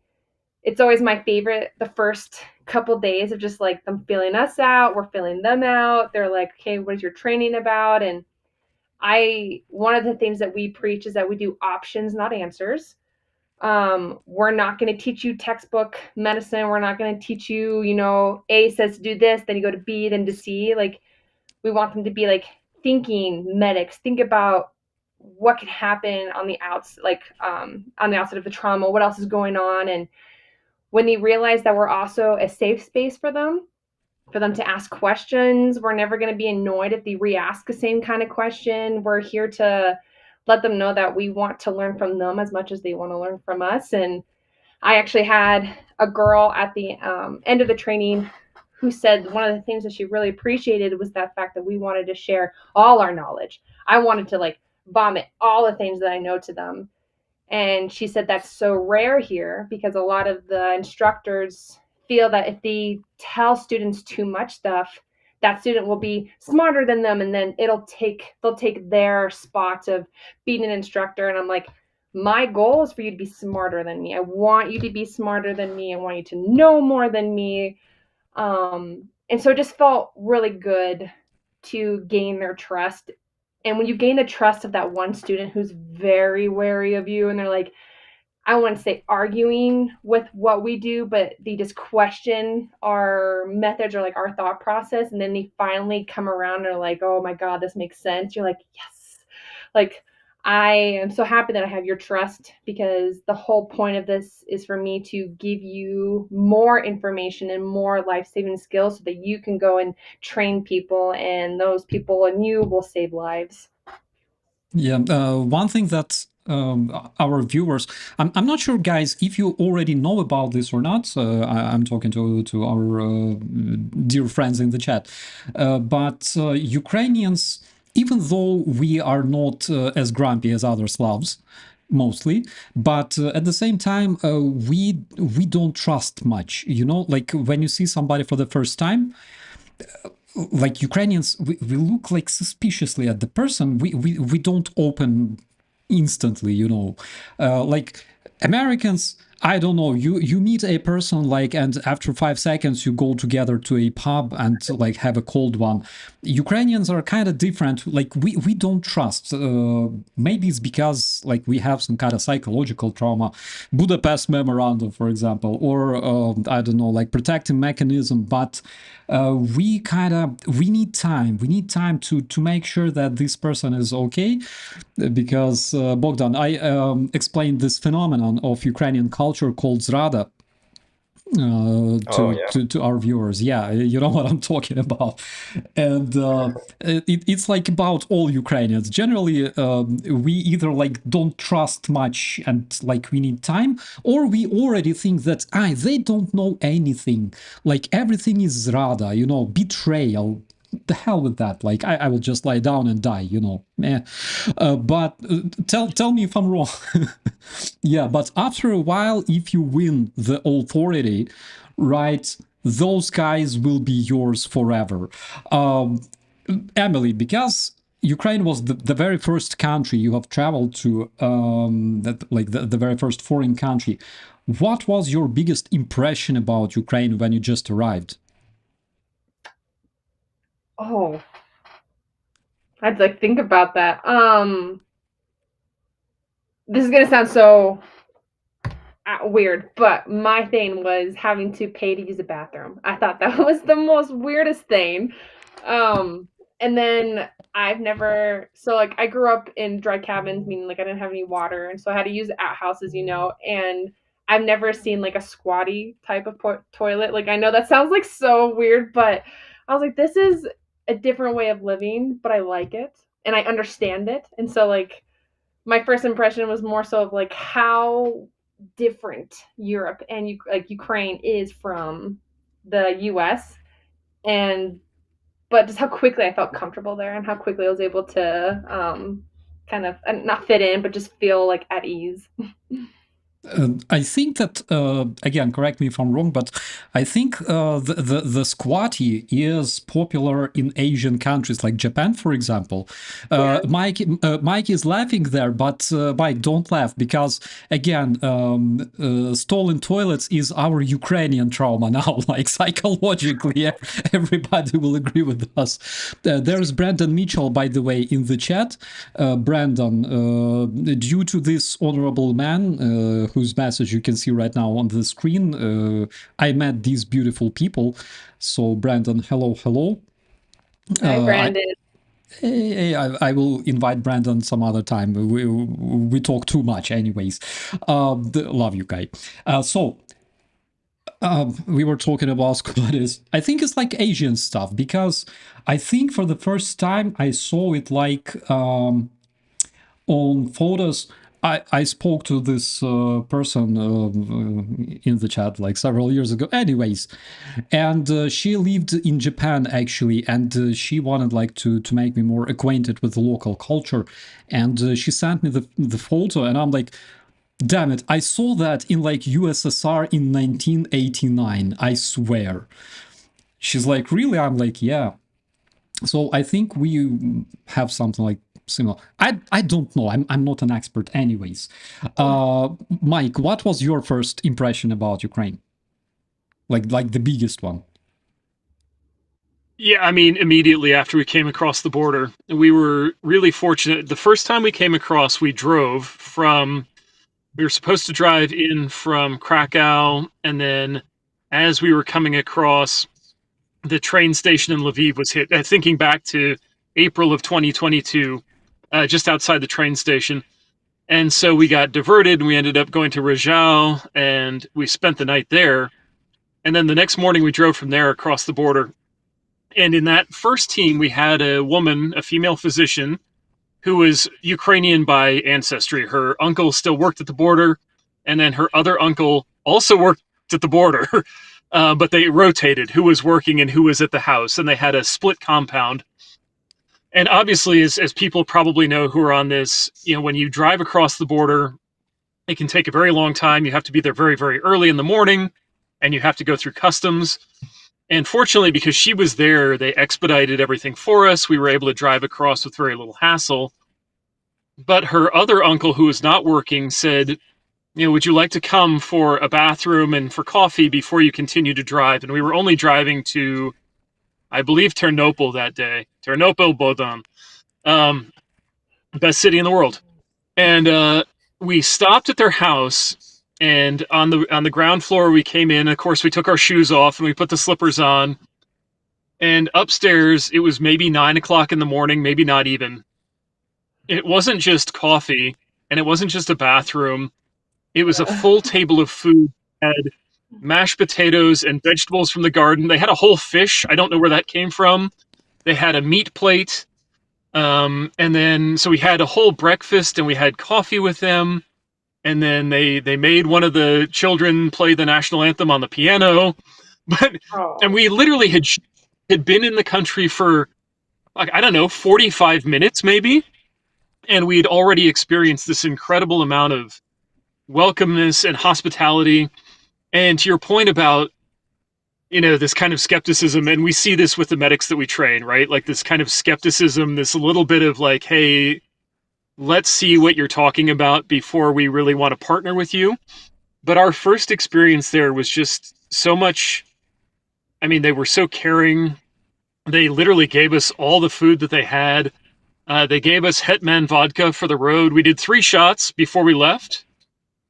it's always my favorite, the first couple days of just like them feeling us out, we're feeling them out. They're like, okay, what is your training about? And one of the things that we preach is that we do options, not answers. We're not going to teach you textbook medicine. We're not going to teach you, A says to do this, then you go to B, then to C. Like, we want them to be like thinking medics, think about what could happen on the on the outside of the trauma, what else is going on. And when they realize that we're also a safe space for them to ask questions, we're never going to be annoyed if they re-ask the same kind of question. We're here to let them know that we want to learn from them as much as they want to learn from us. And I actually had a girl at the end of the training who said one of the things that she really appreciated was that fact that we wanted to share all our knowledge. I wanted to like vomit all the things that I know to them. And she said that's so rare here because a lot of the instructors feel that if they tell students too much stuff, that student will be smarter than them, and then they'll take their spot of being an instructor. And I'm like, my goal is for you to be smarter than me. I want you to be smarter than me. I want you to know more than me. And so it just felt really good to gain their trust. And when you gain the trust of that one student who's very wary of you, and they're like, I don't want to say arguing with what we do, but they just question our methods or like our thought process. And then they finally come around and are like, oh my God, this makes sense. You're like, yes. Like, I am so happy that I have your trust, because the whole point of this is for me to give you more information and more life-saving skills so that you can go and train people, and those people and you will save lives. Yeah, one thing that our viewers. I'm not sure, guys, if you already know about this or not. I'm talking to our dear friends in the chat. But Ukrainians, even though we are not as grumpy as other Slavs, mostly, but at the same time, we don't trust much. You know, like when you see somebody for the first time, like Ukrainians, we look like suspiciously at the person. We don't open instantly, you know. Like Americans, I don't know, you meet a person, like, and after 5 seconds you go together to a pub and like have a cold one. Ukrainians are kind of different. Like we don't trust. Maybe it's because like we have some kind of psychological trauma, Budapest memorandum, for example, or I don't know, like protective mechanism. But we need time. We need time to make sure that this person is okay, because Bogdan, I explained this phenomenon of Ukrainian culture called zrada to our viewers. Yeah, you know what I'm talking about. And it's like about all Ukrainians. Generally, we either like don't trust much and like we need time, or we already think that they don't know anything. Like everything is zrada, you know, betrayal. The hell with that. Like I will just lie down and die, you know. But tell me if I'm wrong. Yeah, but after a while, if you win the authority, right, those guys will be yours forever. Emily, because Ukraine was the very first country you have traveled to, the very first foreign country. What was your biggest impression about Ukraine when you just arrived? Oh, I'd like think about that. This is gonna sound so weird, but my thing was having to pay to use a bathroom. I thought that was the most weirdest thing. And then I've never, so like I grew up in dry cabins, meaning like I didn't have any water, and so I had to use outhouses, you know. And I've never seen like a squatty type of toilet. Like I know that sounds like so weird, but I was like, this is a different way of living, but I like it and I understand it. And so like my first impression was more so of like how different Europe and like Ukraine is from the US, and but just how quickly I felt comfortable there and how quickly I was able to kind of not fit in but just feel like at ease. I think that again, correct me if I'm wrong, but I think the squatty is popular in Asian countries like Japan, for example. Mike is laughing there, but Mike, don't laugh, because again, stolen toilets is our Ukrainian trauma now. Like psychologically, everybody will agree with us. There's Brandon Mitchell, by the way, in the chat. Brandon, due to this honorable man, whose message you can see right now on the screen, I met these beautiful people. So Brandon, hello. Hi, Brandon. I will invite Brandon some other time. We talk too much anyways. Love you, guy. We were talking about squatters. I think it's like Asian stuff, because I think for the first time I saw it like on photos. I spoke to this person in the chat like several years ago. Anyways, and she lived in Japan actually, and she wanted like to make me more acquainted with the local culture, and she sent me the photo, and I'm like, damn it, I saw that in like USSR in 1989, I swear. She's like, really? I'm like, yeah. So I think we have something like similar. I don't know. I'm not an expert anyways. Mike, what was your first impression about Ukraine? Like the biggest one? Yeah, I mean, immediately after we came across the border, we were really fortunate. The first time we came across, we drove from, we were supposed to drive in from Krakow, and then as we were coming across, the train station in Lviv was hit. Thinking back to April of 2022, just outside the train station. And so we got diverted, and we ended up going to Rajau, and we spent the night there. And then the next morning, we drove from there across the border. And in that first team, we had a woman, a female physician, who was Ukrainian by ancestry. Her uncle still worked at the border, and then her other uncle also worked at the border, but they rotated who was working and who was at the house, and they had a split compound. And obviously, as people probably know who are on this, when you drive across the border, it can take a very long time. You have to be there very, very early in the morning, and you have to go through customs. And fortunately, because she was there, they expedited everything for us. We were able to drive across with very little hassle. But her other uncle, who was not working, said, would you like to come for a bathroom and for coffee before you continue to drive? And we were only driving to, I believe, Ternopil that day. Ternopil, Bogdan. Best city in the world. And we stopped at their house, and on the ground floor we came in. Of course, we took our shoes off and we put the slippers on. And upstairs, it was maybe 9 o'clock in the morning, maybe not even. It wasn't just coffee, and it wasn't just a bathroom. It was a full table of food. It had mashed potatoes and vegetables from the garden. They had a whole fish. I don't know where that came from. They had a meat plate. And then, so we had a whole breakfast, and we had coffee with them. And then they made one of the children play the national anthem on the piano. And we literally had been in the country for, like, I don't know, 45 minutes maybe. And we'd already experienced this incredible amount of welcomeness and hospitality. And to your point about, this kind of skepticism, and we see this with the medics that we train, right? Like this kind of skepticism, this little bit of like, hey, let's see what you're talking about before we really want to partner with you. But our first experience there was just so much. I mean, they were so caring. They literally gave us all the food that they had. They gave us Hetman vodka for the road. We did 3 shots before we left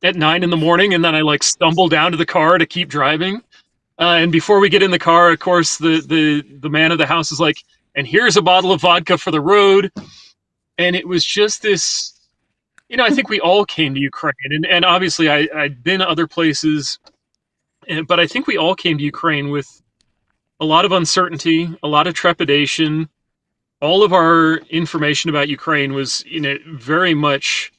at 9 in the morning, and then I stumbled down to the car to keep driving. And before we get in the car, of course, the man of the house is like, and here's a bottle of vodka for the road. And it was just this, I think we all came to Ukraine. And obviously I'd been other places, but I think we all came to Ukraine with a lot of uncertainty, a lot of trepidation. All of our information about Ukraine was, very much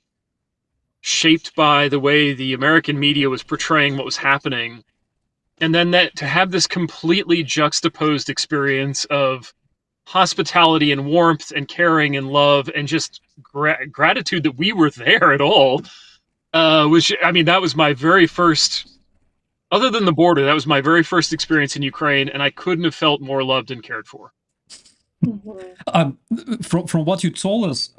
shaped by the way the American media was portraying what was happening. And then to have this completely juxtaposed experience of hospitality and warmth and caring and love and just gratitude that we were there at all, that was my very first, other than the border, that was my very first experience in Ukraine, and I couldn't have felt more loved and cared for. From what you told us,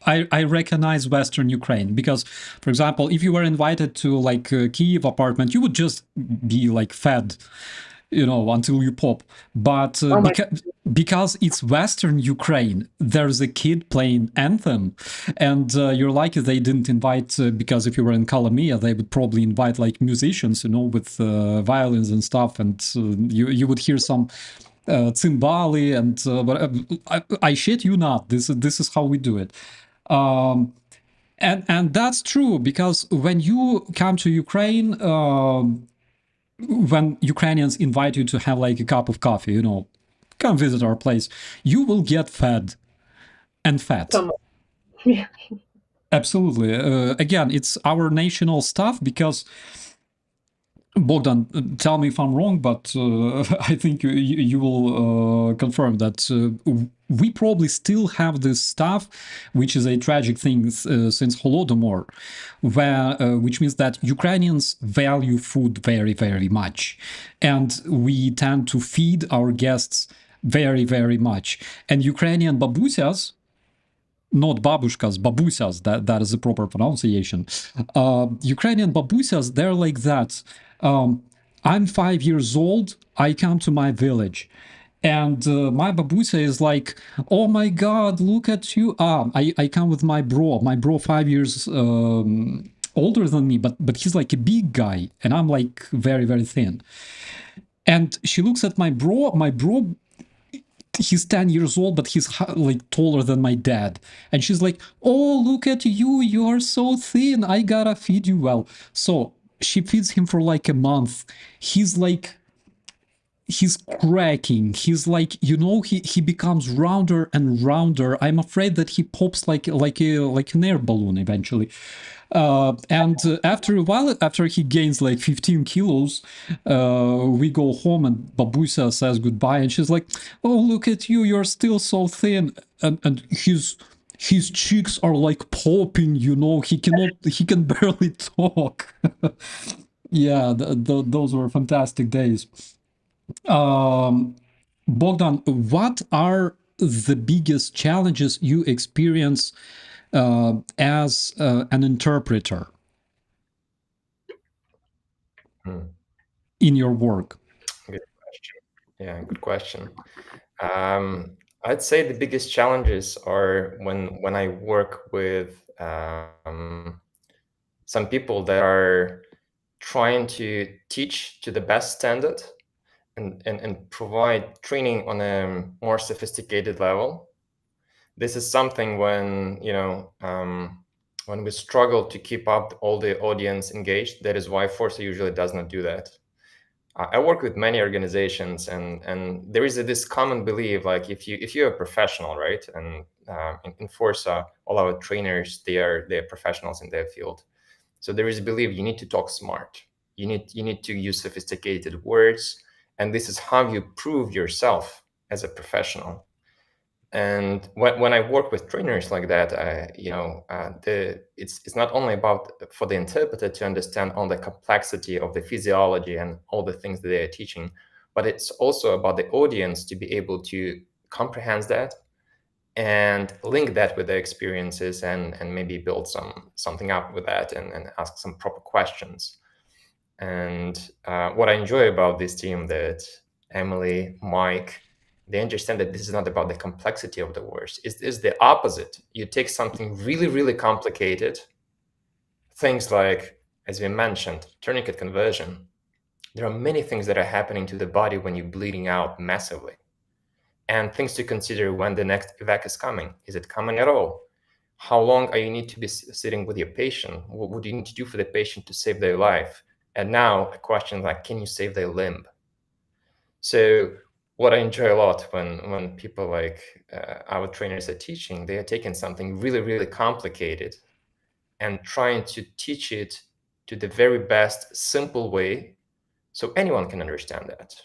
I recognize Western Ukraine because, for example, if you were invited to a Kiev apartment, you would just be fed, until you pop. But because it's Western Ukraine, there's a kid playing anthem, and you're lucky they didn't invite, because if you were in Kolomia, they would probably invite musicians, with violins and stuff, and you would hear some cymbali, and but I shit you not, this is how we do it. And that's true, because when you come to Ukraine, when Ukrainians invite you to have a cup of coffee, come visit our place, you will get fed and fat. Yeah. Absolutely. Again, it's our national stuff, because Bogdan, tell me if I'm wrong, but I think you will confirm that we probably still have this stuff, which is a tragic thing since Holodomor, which means that Ukrainians value food very, very much. And we tend to feed our guests very, very much. And Ukrainian babusias, not babushkas, babusias, that is the proper pronunciation. Ukrainian babusias, they're like that. I'm 5 years old, I come to my village, and my babusia is like, oh my God, look at you. I come with my bro 5 years older than me, but he's like a big guy, and I'm very, very thin. And she looks at my bro, he's 10 years old, but he's taller than my dad. And she's like, oh, look at you, you are so thin, I gotta feed you well. So she feeds him for a month. He's he's cracking. He's like, you know, he becomes rounder and rounder. I'm afraid that he pops like an air balloon eventually. And after a while, after he gains like 15 kilos, we go home and Babusa says goodbye, and she's like, "Oh, look at you! You're still so thin." And his cheeks are like popping. You know, he can barely talk. Yeah, those were fantastic days. Bogdan, what are the biggest challenges you experience as an interpreter in your work? Good question. Yeah, good question. I'd say the biggest challenges are when I work with some people that are trying to teach to the best standard and provide training on a more sophisticated level. This is something when when we struggle to keep up all the audience engaged. That is why Forsa usually does not do that. I work with many organizations, and there is this common belief, like if you're a professional, right? And in Forsa, all our trainers they're professionals in their field. So there is a belief you need to talk smart. You need to use sophisticated words, and this is how you prove yourself as a professional. And when I work with trainers like that, it's not only about for the interpreter to understand all the complexity of the physiology and all the things that they are teaching, but it's also about the audience to be able to comprehend that and link that with their experiences and maybe build something up with that and ask some proper questions. And what I enjoy about this team, that Emily, Mike, they understand that this is not about the complexity of the words. It's the opposite. You take something really, really complicated, things like, as we mentioned, tourniquet conversion. There are many things that are happening to the body when you're bleeding out massively. And things to consider when the next evac is coming. Is it coming at all? How long are you need to be sitting with your patient? What do you need to do for the patient to save their life? And now a question like, can you save their limb? So what I enjoy a lot when people like our trainers are teaching, they are taking something really, really complicated and trying to teach it to the very best simple way so anyone can understand that.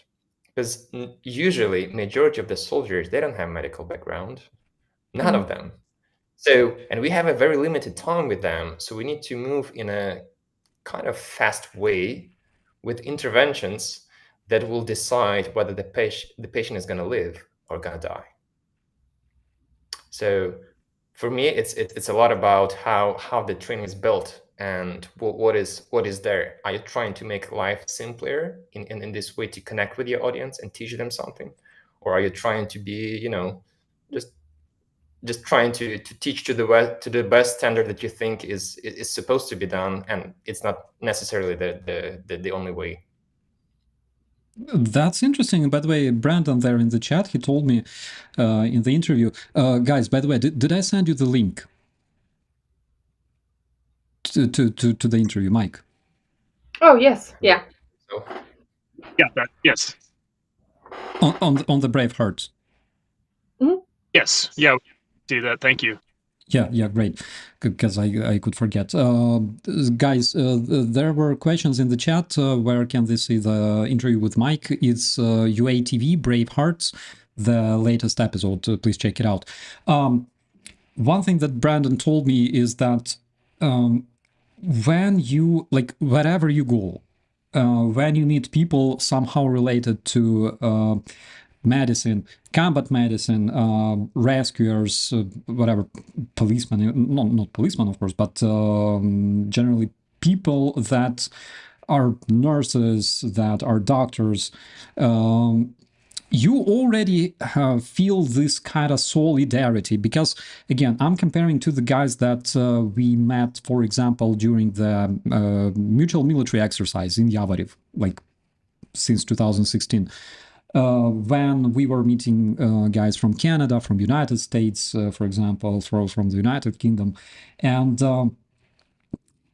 Because usually majority of the soldiers, they don't have medical background, none of them. So, and we have a very limited time with them. So we need to move in a kind of fast way with interventions that will decide whether the patient is going to live or going to die. So for me, it's a lot about how the training is built and what is there. Are you trying to make life simpler in this way to connect with your audience and teach them something? Or are you trying to be, just trying to teach to the best standard that you think is supposed to be done, and it's not necessarily the only way. That's interesting. By the way, Brandon there in the chat, he told me in the interview, guys, by the way, did I send you the link to the interview, Mike? Oh, yes. Yeah. So, Yeah, yes. On the Brave Hearts. Mm-hmm. Yes. Yeah, do that. Thank you. Yeah, great, because I could forget. Guys, there were questions in the chat. Where can they see the interview with Mike? It's UATV, Brave Hearts, the latest episode. Please check it out. One thing that Brandon told me is that when you, like, wherever you go, when you meet people somehow related to medicine, combat medicine, rescuers, whatever, policemen, not policemen, of course, but generally people that are nurses, that are doctors, you already feel this kind of solidarity, because again, I'm comparing to the guys that we met, for example, during the mutual military exercise in Yavoriv, like since 2016. When we were meeting guys from Canada, from United States, for example, from the United Kingdom. And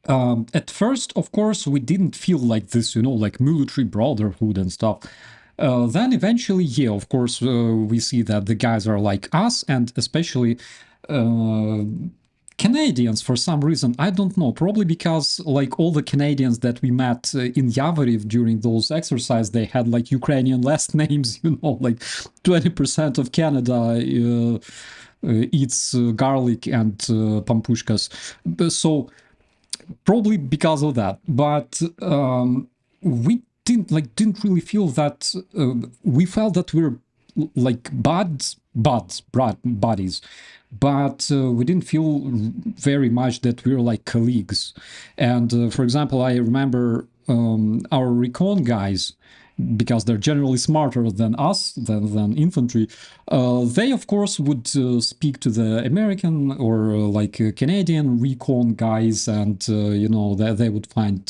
at first, of course, we didn't feel like this, like military brotherhood and stuff. Then eventually, yeah, of course, we see that the guys are like us, and especially Canadians for some reason. I don't know, probably because like all the Canadians that we met in Yavoriv during those exercises, they had like Ukrainian last names, like 20% of Canada eats garlic and pampushkas. So probably because of that, but we didn't really feel that we felt that we're like buddies, but we didn't feel very much that we're like colleagues. And for example, I remember our recon guys, because they're generally smarter than us, than infantry, they of course would speak to the American or Canadian recon guys, and they would find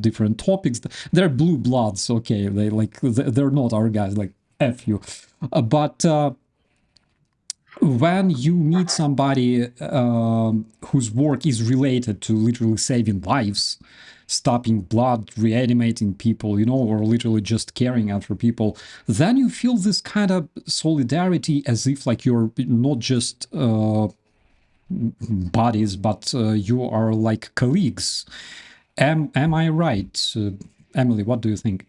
different topics. They're blue bloods, okay? They're not our guys. Like F you, but. When you meet somebody whose work is related to literally saving lives, stopping blood, reanimating people, or literally just caring after people, then you feel this kind of solidarity, as if like you're not just buddies, but you are like colleagues. Am I right? Emily, what do you think?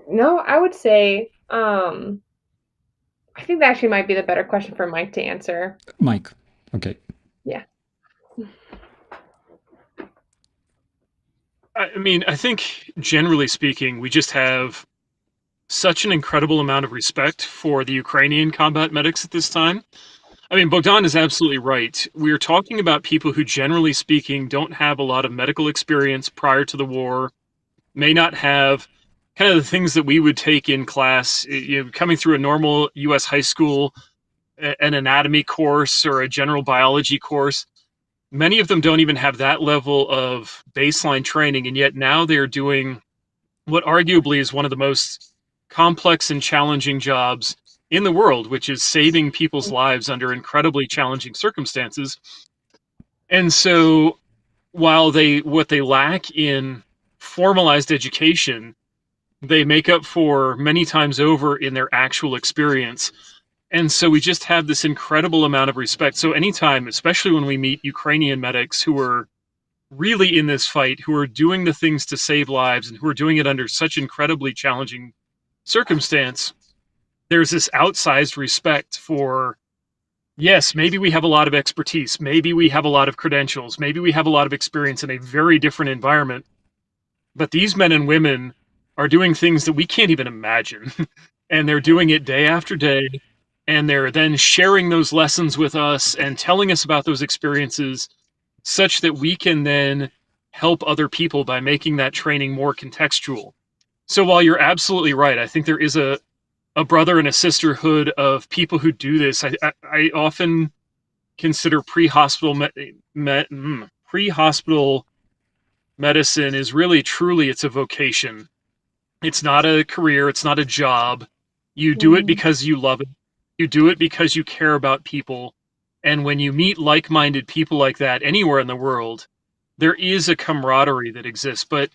No, I would say I think that actually might be the better question for Mike to answer. Mike, okay. Yeah. I mean, I think generally speaking, we just have such an incredible amount of respect for the Ukrainian combat medics at this time. I mean, Bogdan is absolutely right. We're talking about people who, generally speaking, don't have a lot of medical experience prior to the war, may not have kind of the things that we would take in class, coming through a normal U.S. high school, an anatomy course or a general biology course. Many of them don't even have that level of baseline training, and yet now they're doing what arguably is one of the most complex and challenging jobs in the world, which is saving people's lives under incredibly challenging circumstances. And so while what they lack in formalized education, they make up for many times over in their actual experience. And so we just have this incredible amount of respect. So anytime, especially when we meet Ukrainian medics who are really in this fight, who are doing the things to save lives and who are doing it under such incredibly challenging circumstance, there's this outsized respect for, yes, maybe we have a lot of expertise, maybe we have a lot of credentials, maybe we have a lot of experience in a very different environment, but these men and women are doing things that we can't even imagine. And they're doing it day after day, and they're then sharing those lessons with us and telling us about those experiences such that we can then help other people by making that training more contextual. So while you're absolutely right, I think there is a brother and a sisterhood of people who do this. I often consider pre-hospital pre-hospital medicine is really truly, it's a vocation. It's not a career, it's not a job. You do it because you love it. You do it because you care about people. And when you meet like-minded people like that anywhere in the world, there is a camaraderie that exists. But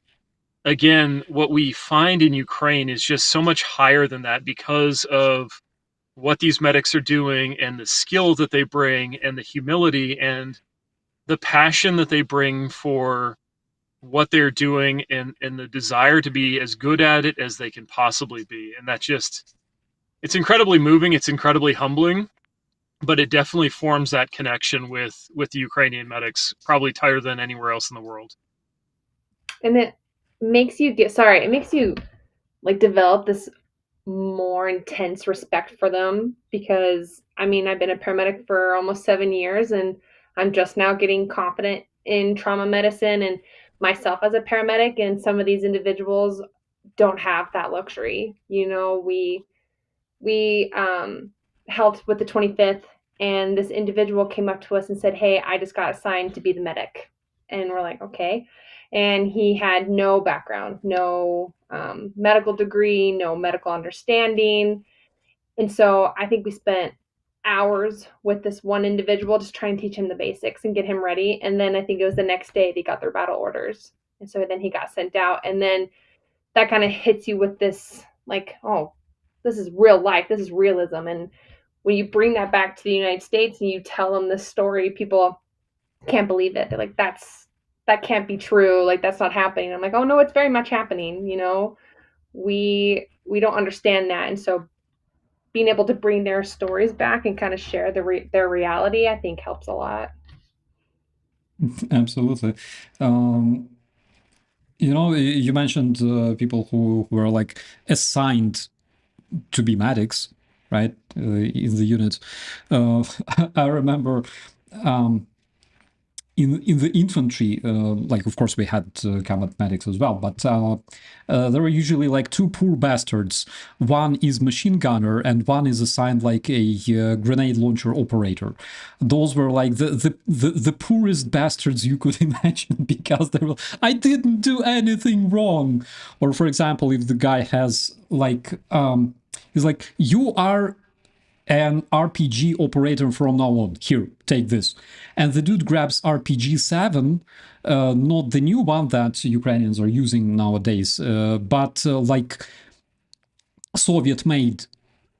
again, what we find in Ukraine is just so much higher than that because of what these medics are doing and the skill that they bring and the humility and the passion that they bring for what they're doing, and the desire to be as good at it as they can possibly be. And that just, it's incredibly moving, it's incredibly humbling, but it definitely forms that connection with the Ukrainian medics, probably tighter than anywhere else in the world. And it makes you like develop this more intense respect for them, because I mean, I've been a paramedic for almost 7 years, and I'm just now getting confident in trauma medicine and myself as a paramedic, and some of these individuals don't have that luxury. We helped with the 25th, and this individual came up to us and said, "Hey, I just got assigned to be the medic." And we're like, "Okay." And he had no background, no medical degree, no medical understanding. And so I think we spent hours with this one individual just trying to teach him the basics and get him ready. And then I think it was the next day they got their battle orders. And so then he got sent out. And then that kind of hits you with this, like, oh, this is real life, this is realism. And when you bring that back to the United States and you tell them this story, people can't believe it. They're like, that can't be true. Like, that's not happening. I'm like, oh no, it's very much happening. You know, we don't understand that. And so being able to bring their stories back and kind of share their reality, I think helps a lot. Absolutely. You know, you mentioned people who were like assigned to be medics, right, in the unit. I remember in the infantry, like of course we had combat medics as well, but there were usually like two poor bastards. One is machine gunner and one is assigned like a grenade launcher operator. Those were like the poorest bastards you could imagine, because they were, I didn't do anything wrong. Or for example, if the guy has like he's like, you are an RPG operator from now on. Here, take this. And the dude grabs RPG 7, not the new one that Ukrainians are using nowadays, but like Soviet made,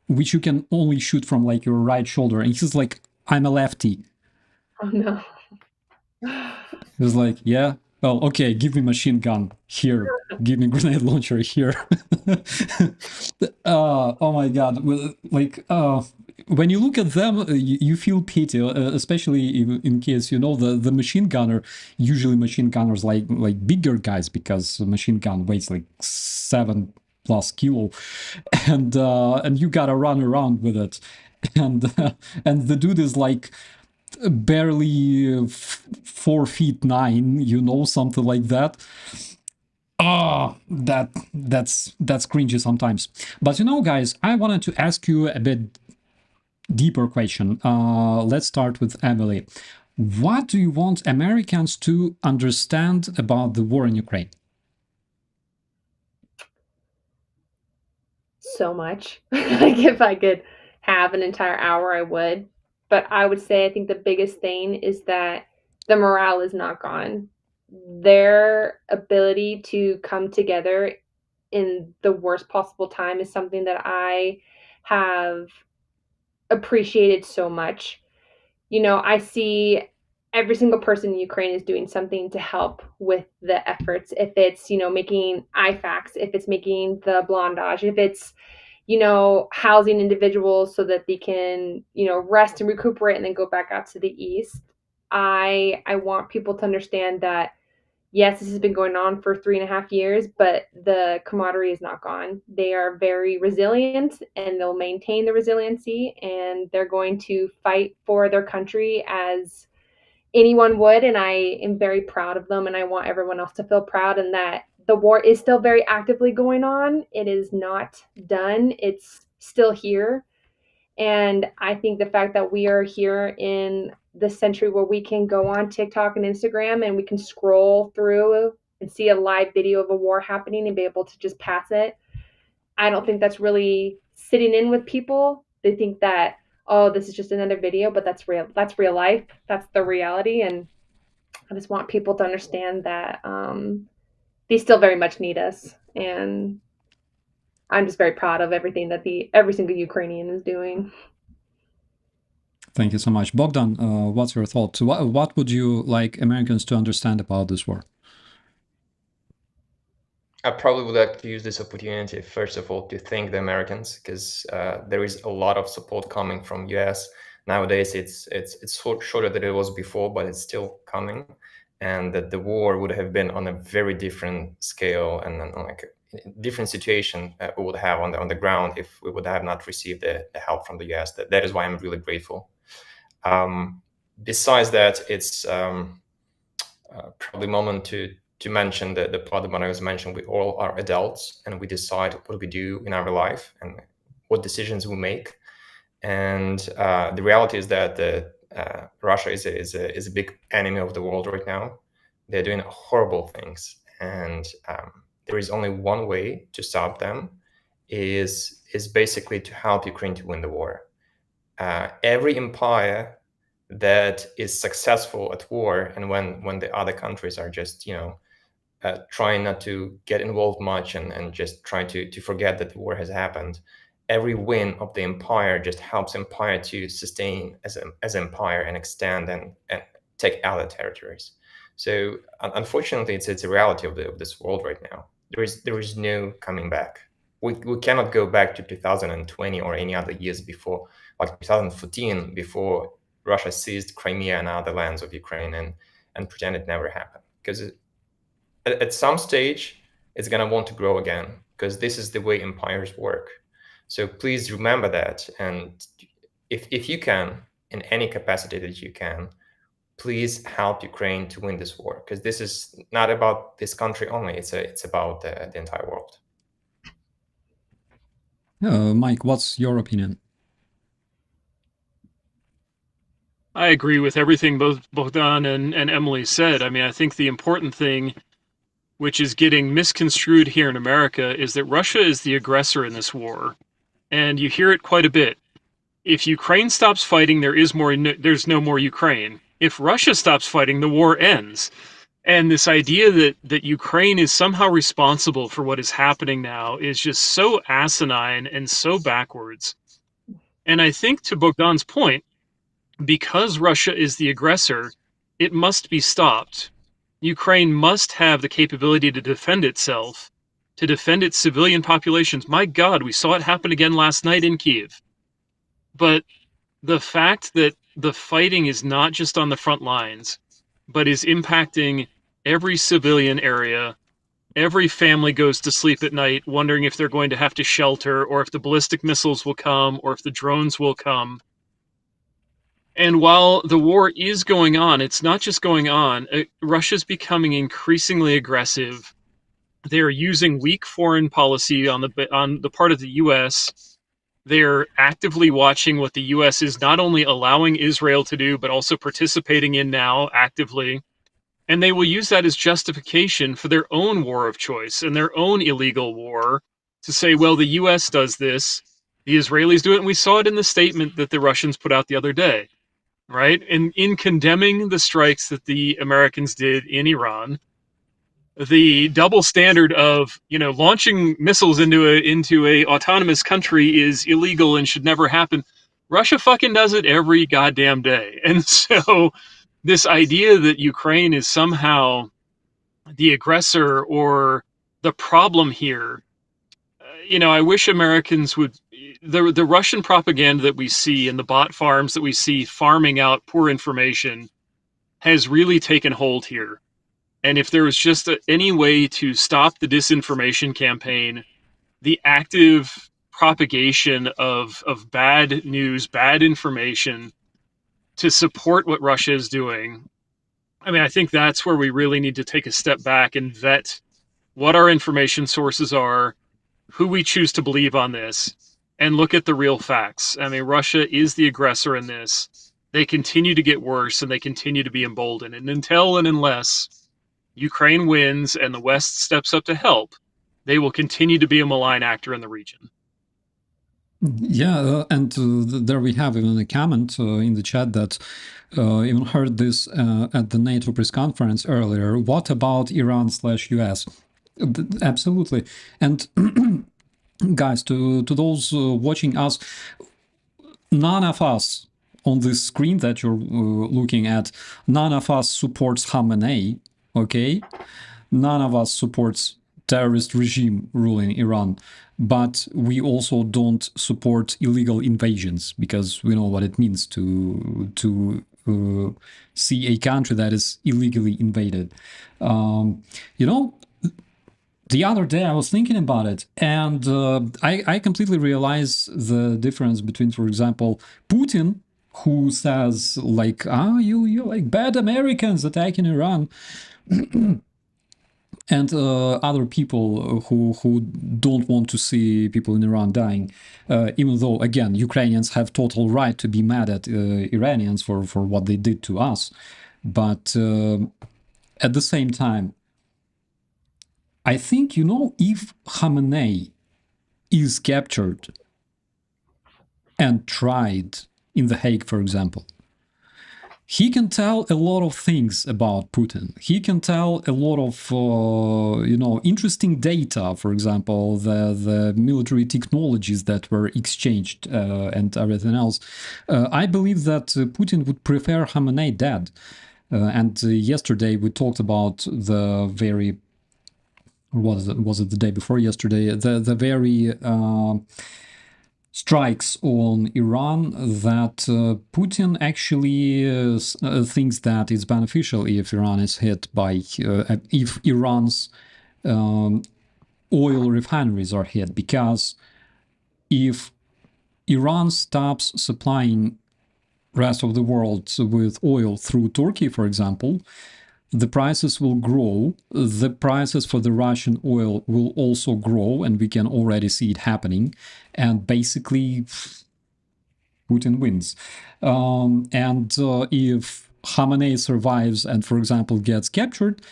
which you can only shoot from like your right shoulder. And he's like, I'm a lefty. Oh no. He's like, yeah, well, okay, give me machine gun here. Give me grenade launcher here. Oh my god! Like, when you look at them, you feel pity, especially in case you know the machine gunner. Usually, machine gunners like bigger guys, because a machine gun weighs like 7+ kilo, and you gotta run around with it, and the dude is like barely 4'9", you know, something like that. That's cringy sometimes. But you know, guys, I wanted to ask you a bit deeper question. Let's start with Emily. What do you want Americans to understand about the war in Ukraine? So much. Like, if I could have an entire hour, I would. But I would say I think the biggest thing is that the morale is not gone. Their ability to come together in the worst possible time is something that I have appreciated so much. You know, I see every single person in Ukraine is doing something to help with the efforts. If it's, you know, making IFACs, if it's making the blindage, if it's, you know, housing individuals so that they can, you know, rest and recuperate and then go back out to the east. I want people to understand that yes, this has been going on for 3.5 years, but the camaraderie is not gone. They are very resilient and they'll maintain the resiliency, and they're going to fight for their country as anyone would. And I am very proud of them, and I want everyone else to feel proud, and that the war is still very actively going on. It is not done. It's still here. And I think the fact that we are here in this century where we can go on TikTok and Instagram and we can scroll through and see a live video of a war happening and be able to just pass it, I don't think that's really sitting in with people. They think that, oh, this is just another video, but that's real. That's real life. That's the reality. And I just want people to understand that they still very much need us. And I'm just very proud of everything that every single Ukrainian is doing. Thank you so much. Bogdan, what's your thought? What would you like Americans to understand about this war? I probably would like to use this opportunity, first of all, to thank the Americans, because there is a lot of support coming from US. Nowadays, it's shorter than it was before, but it's still coming. And that the war would have been on a very different scale and like a different situation we would have on the ground if we would have not received the help from the US. That is why I'm really grateful. Besides that, it's probably a moment to mention the part that I was mentioning. We all are adults and we decide what we do in our life and what decisions we make. And the reality is that Russia is a big enemy of the world right now. They're doing horrible things, and there is only one way to stop them, is basically to help Ukraine to win the war. Every empire that is successful at war, and when the other countries are just, you know, trying not to get involved much and just trying to forget that the war has happened. Every win of the empire just helps empire to sustain as empire and extend and take other territories. So unfortunately, it's a reality of this world right now. There is no coming back. We cannot go back to 2020 or any other years before, like 2014, before Russia seized Crimea and other lands of Ukraine and pretend it never happened. Because at some stage, it's going to want to grow again, because this is the way empires work. So please remember that. And if you can, in any capacity that you can, please help Ukraine to win this war, because this is not about this country only. It's about the entire world. Mike, what's your opinion? I agree with everything both Bogdan and Emily said. I mean, I think the important thing, which is getting misconstrued here in America, is that Russia is the aggressor in this war. And you hear it quite a bit. If Ukraine stops fighting, there's no more Ukraine. If Russia stops fighting, the war ends. And this idea that Ukraine is somehow responsible for what is happening now is just so asinine and so backwards. And I think, to Bogdan's point, because Russia is the aggressor, it must be stopped. Ukraine must have the capability to defend itself, to defend its civilian populations. My God, we saw it happen again last night in Kiev. But the fact that the fighting is not just on the front lines, but is impacting every civilian area, every family goes to sleep at night wondering if they're going to have to shelter, or if the ballistic missiles will come, or if the drones will come. And while the war is going on, it's not just going on. Russia's becoming increasingly aggressive. They're using weak foreign policy on the part of the U.S. They're actively watching what the U.S. is not only allowing Israel to do, but also participating in now actively. And they will use that as justification for their own war of choice and their own illegal war, to say, well, the U.S. does this, the Israelis do it, and we saw it in the statement that the Russians put out the other day. Right? And in condemning the strikes that the Americans did in Iran, the double standard of, launching missiles into a autonomous country is illegal and should never happen. Russia fucking does it every goddamn day. And so this idea that Ukraine is somehow the aggressor or the problem here, I wish Americans would. The Russian propaganda that we see and the bot farms that we see farming out poor information has really taken hold here. And if there was just any way to stop the disinformation campaign, the active propagation of bad news, bad information, to support what Russia is doing, I mean, I think that's where we really need to take a step back and vet what our information sources are, who we choose to believe on this, and look at the real facts. I mean, Russia is the aggressor in this. They continue to get worse and they continue to be emboldened. And until and unless Ukraine wins and the West steps up to help, they will continue to be a malign actor in the region. Yeah, and there we have even a comment in the chat that even heard this at the NATO press conference earlier. What about Iran/US? Absolutely. And guys, to those watching us, none of us on this screen that you're looking at, none of us supports Khamenei, okay? None of us supports terrorist regime ruling Iran, but we also don't support illegal invasions, because we know what it means to see a country that is illegally invaded. The other day I was thinking about it, and I completely realize the difference between, for example, Putin, who says like, you like bad Americans attacking Iran, and other people who don't want to see people in Iran dying, even though, again, Ukrainians have total right to be mad at Iranians for what they did to us. But at the same time, I think, if Khamenei is captured and tried in The Hague, for example, he can tell a lot of things about Putin. He can tell a lot of, interesting data. For example, the military technologies that were exchanged and everything else. I believe that Putin would prefer Khamenei dead. And yesterday we talked about the very, was it the day before yesterday? The very strikes on Iran that Putin actually thinks that it's beneficial if Iran is hit by, if Iran's oil refineries are hit, because if Iran stops supplying rest of the world with oil through Turkey, for example, the prices will grow. The prices for the Russian oil will also grow, and we can already see it happening. And basically, Putin wins. If Khamenei survives and, for example, gets captured,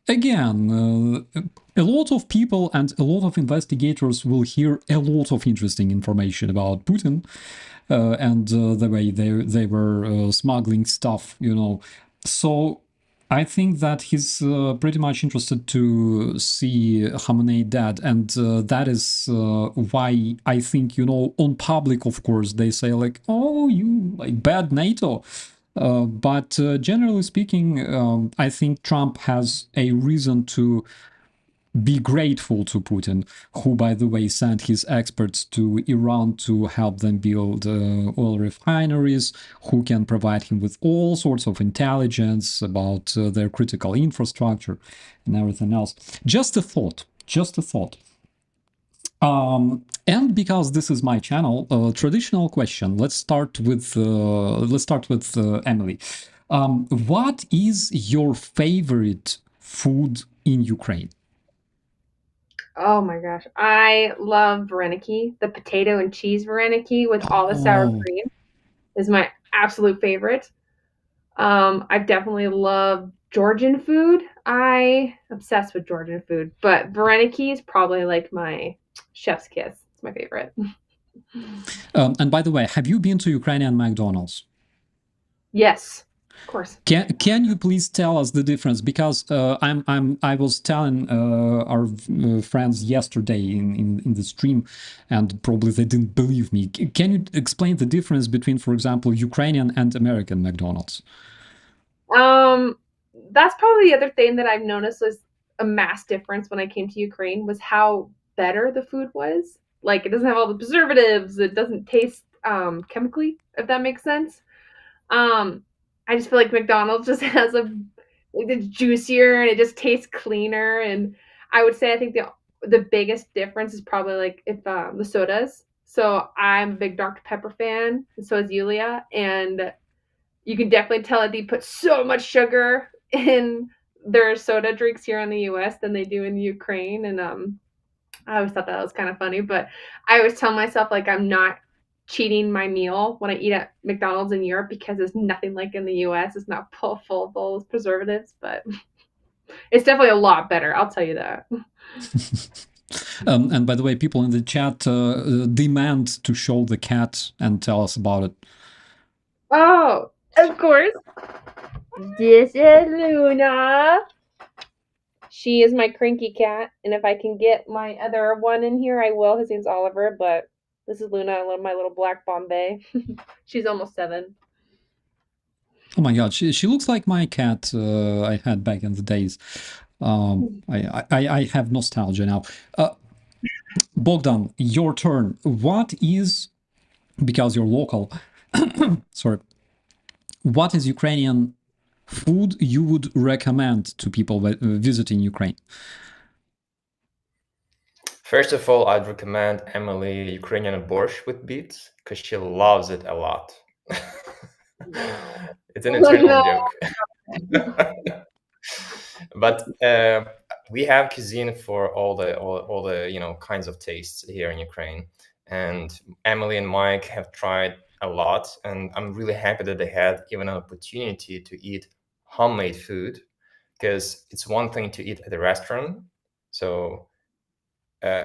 again, a lot of people and a lot of investigators will hear a lot of interesting information about Putin and the way they were smuggling stuff, So I think that he's pretty much interested to see Khamenei dead, and that is why I think, on public, of course, they say like, "Oh, you like bad NATO," but generally speaking, I think Trump has a reason to be grateful to Putin, who, by the way, sent his experts to Iran to help them build oil refineries, who can provide him with all sorts of intelligence about their critical infrastructure and everything else. Just a thought. And because this is my channel, traditional question. Let's start with Emily. What is your favorite food in Ukraine? Oh my gosh. I love vareniki. The potato and cheese vareniki with all the sour cream is my absolute favorite. I've definitely loved Georgian food. I obsessed with Georgian food, but vareniki is probably like my chef's kiss. It's my favorite. And by the way, have you been to Ukrainian McDonald's? Yes, of course. Can you please tell us the difference? Because I was telling our friends yesterday in the stream, and probably they didn't believe me. Can you explain the difference between, for example, Ukrainian and American McDonald's? That's probably the other thing that I've noticed was a mass difference when I came to Ukraine was how better the food was. Like it doesn't have all the preservatives. It doesn't taste chemically, if that makes sense. I just feel like McDonald's just has it's juicier and it just tastes cleaner. And I would say I think the biggest difference is probably like if the sodas. So I'm a big Dr. Pepper fan, and so is Yulia, and you can definitely tell that they put so much sugar in their soda drinks here in the U.S. than they do in Ukraine. And I always thought that was kind of funny, but I always tell myself like I'm not cheating my meal when I eat at McDonald's in Europe because it's nothing like in the US. It's not full of all those preservatives, but it's definitely a lot better. I'll tell you that. And by the way, people in the chat demand to show the cat and tell us about it. Oh, of course. This is Luna. She is my cranky cat, and if I can get my other one in here, I will. His name's Oliver, but this is Luna, my little black Bombay. She's almost 7. Oh my god, she looks like my cat I had back in the days. I have nostalgia now. Bogdan, your turn. What is, because you're local, sorry, what is Ukrainian food you would recommend to people visiting Ukraine? First of all, I'd recommend Emily Ukrainian borscht with beets because she loves it a lot. It's an internal joke. But we have cuisine for all the kinds of tastes here in Ukraine, and Emily and Mike have tried a lot, and I'm really happy that they had even an opportunity to eat homemade food, because it's one thing to eat at a restaurant, so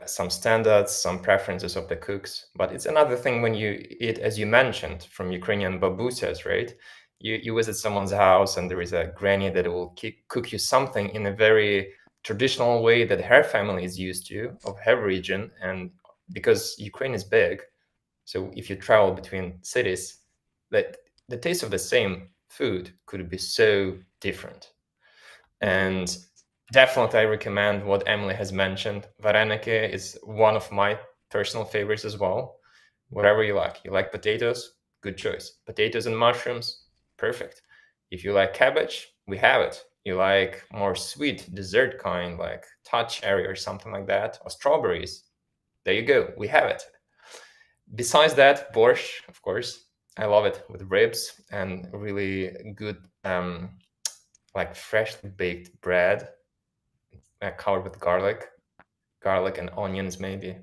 some standards, some preferences of the cooks, but it's another thing when you eat, as you mentioned, from Ukrainian babusas, right? you visit someone's house and there is a granny that will cook you something in a very traditional way that her family is used to, of her region. And because Ukraine is big, so if you travel between cities, that the taste of the same food could be so different. And definitely I recommend what Emily has mentioned. Vareniki is one of my personal favorites as well. Whatever you like. You like potatoes? Good choice. Potatoes and mushrooms? Perfect. If you like cabbage, we have it. You like more sweet dessert kind, like tart cherry or something like that, or strawberries? There you go. We have it. Besides that, borscht, of course. I love it with ribs and really good, like freshly baked bread covered with garlic and onions, maybe.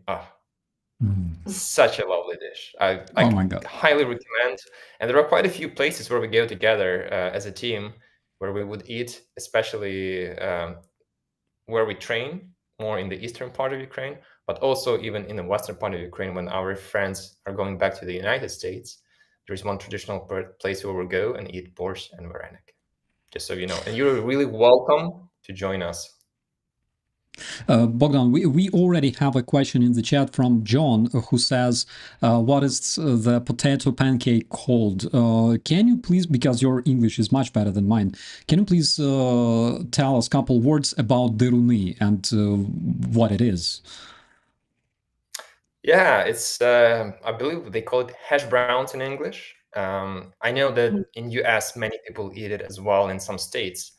Such a lovely dish. I Oh my God. highly recommend. And there are quite a few places where we go together as a team where we would eat, especially where we train more in the eastern part of Ukraine, but also even in the western part of Ukraine when our friends are going back to the United States. There's one traditional place where we'll go and eat borscht and varenik, just so you know. And you're really welcome to join us. Bogdan, we already have a question in the chat from John who says, what is the potato pancake called? Can you please, because your English is much better than mine, can you please tell us a couple words about deruni and what it is? Yeah, it's, I believe they call it hash browns in English. I know that in US, many people eat it as well in some states.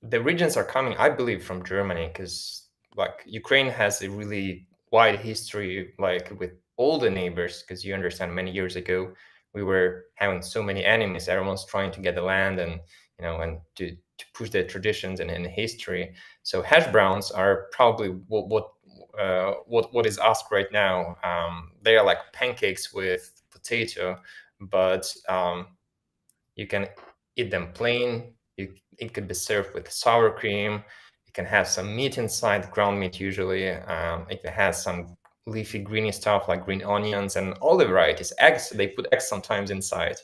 The regions are coming, I believe, from Germany, because like Ukraine has a really wide history, like with all the neighbors, because you understand many years ago, we were having so many enemies. Everyone's trying to get the land and, and to push their traditions and history. So hash browns are probably what is asked right now. They are like pancakes with potato, but you can eat them plain. It could be served with sour cream. It can have some meat inside, ground meat usually. It has some leafy greeny stuff like green onions and all the varieties. Eggs, they put eggs sometimes inside.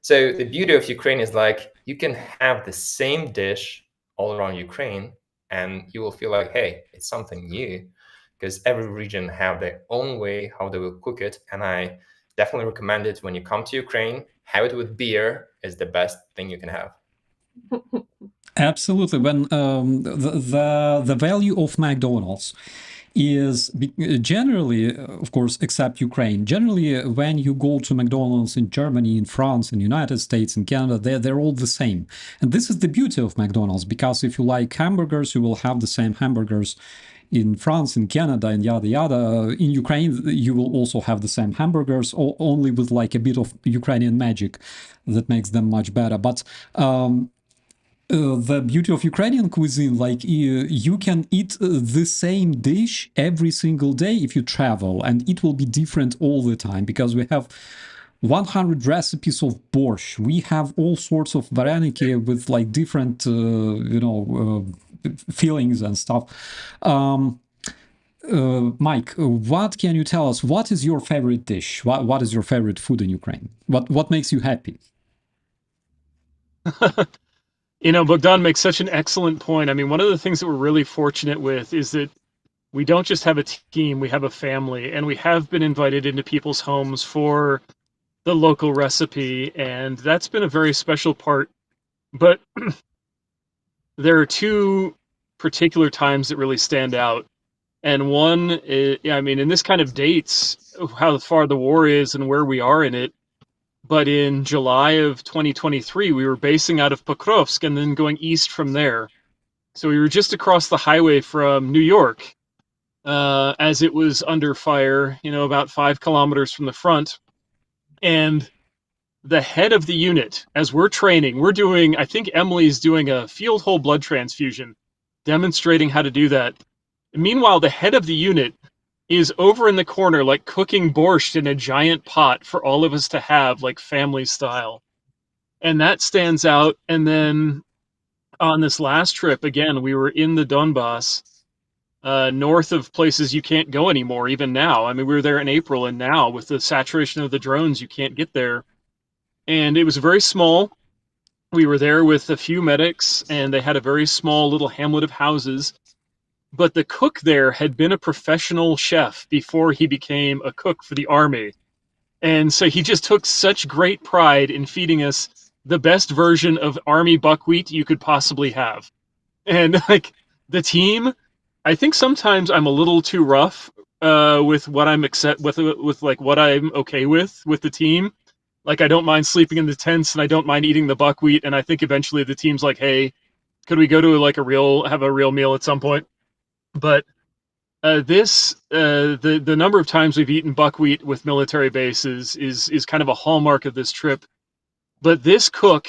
So the beauty of Ukraine is like you can have the same dish all around Ukraine and you will feel like, hey, it's something new, because every region have their own way how they will cook it. And I definitely recommend it when you come to Ukraine. Have it with beer is the best thing you can have. Absolutely. When the value of McDonald's is generally, of course, except Ukraine. Generally, when you go to McDonald's in Germany, in France, in the United States, in Canada, they're all the same. And this is the beauty of McDonald's, because if you like hamburgers, you will have the same hamburgers in France, in Canada, and yada yada. In Ukraine, you will also have the same hamburgers, only with like a bit of Ukrainian magic that makes them much better. But the beauty of Ukrainian cuisine, like you can eat the same dish every single day if you travel, and it will be different all the time, because we have 100 recipes of borscht. We have all sorts of vareniki with like different, fillings and stuff. Mike, what can you tell us? What is your favorite dish? What is your favorite food in Ukraine? What makes you happy? Bogdan makes such an excellent point. I mean, one of the things that we're really fortunate with is that we don't just have a team, we have a family, and we have been invited into people's homes for the local recipe, and that's been a very special part. But there are two particular times that really stand out. And one is, I mean, and this kind of dates how far the war is and where we are in it. But in July of 2023, we were basing out of Pokrovsk and then going east from there. So we were just across the highway from New York as it was under fire, about 5 kilometers from the front. And the head of the unit, as we're training, we're doing, I think Emily's doing a field whole blood transfusion, demonstrating how to do that. Meanwhile, the head of the unit is over in the corner, like cooking borscht in a giant pot for all of us to have, like family style. And that stands out. And then on this last trip, again, we were in the Donbass, north of places you can't go anymore, even now. I mean, we were there in April, and now with the saturation of the drones, you can't get there. and it was very small. We were there with a few medics, and they had a very small little hamlet of houses. But the cook there had been a professional chef before he became a cook for the army. And so he just took such great pride in feeding us the best version of army buckwheat you could possibly have. And like the team, I think sometimes I'm a little too rough with what I'm accept with like what I'm okay with the team. Like I don't mind sleeping in the tents and I don't mind eating the buckwheat. And I think eventually the team's like, hey, could we go to like have a real meal at some point? But the number of times we've eaten buckwheat with military bases is kind of a hallmark of this trip. But this cook,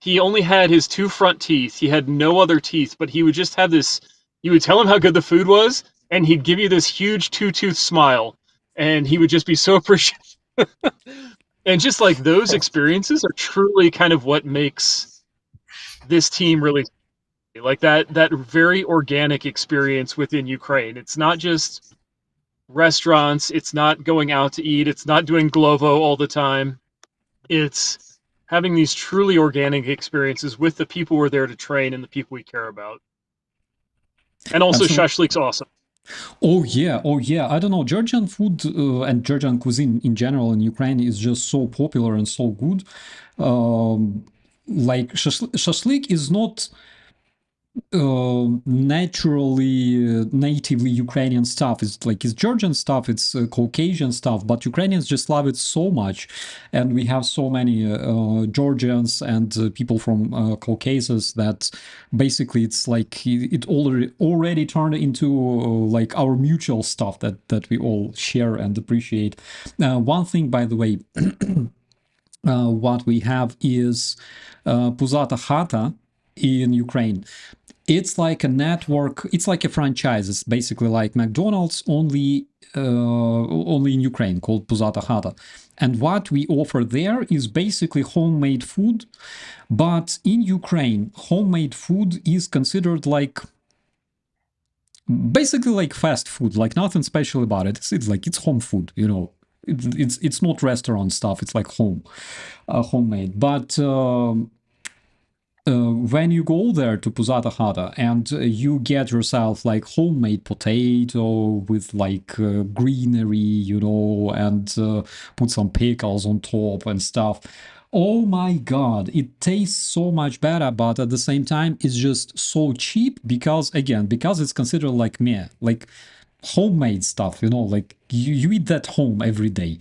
he only had his two front teeth. He had no other teeth, but he would just have this. You would tell him how good the food was, and he'd give you this huge two-tooth smile, and he would just be so appreciative. And just like those experiences are truly kind of what makes this team really like that very organic experience within Ukraine. It's not just restaurants, it's not going out to eat, it's not doing Glovo all the time. It's having these truly organic experiences with the people we're there to train and the people we care about. And also shashlik's awesome. Oh yeah, oh yeah. I don't know. Georgian food and Georgian cuisine in general in Ukraine is just so popular and so good. Like shashlik is not naturally natively Ukrainian stuff. It's Georgian stuff, it's Caucasian stuff, but Ukrainians just love it so much, and we have so many Georgians and people from Caucasus that basically it's like it already turned into like our mutual stuff that we all share and appreciate. One thing, by the way, what we have is Puzata Hata in Ukraine. It's like a network. It's like a franchise. It's basically like McDonald's, only in Ukraine, called Puzata Hata. And what we offer there is basically homemade food. But in Ukraine, homemade food is considered like basically like fast food. Like nothing special about it. It's like it's home food. You know, it's not restaurant stuff. It's like homemade. But when you go there to Puzata Hata and you get yourself like homemade potato with like greenery, you know, and put some pickles on top and stuff. Oh my god, it tastes so much better, but at the same time, it's just so cheap because, again, because it's considered like meh, like homemade stuff, you know, like you eat that home every day.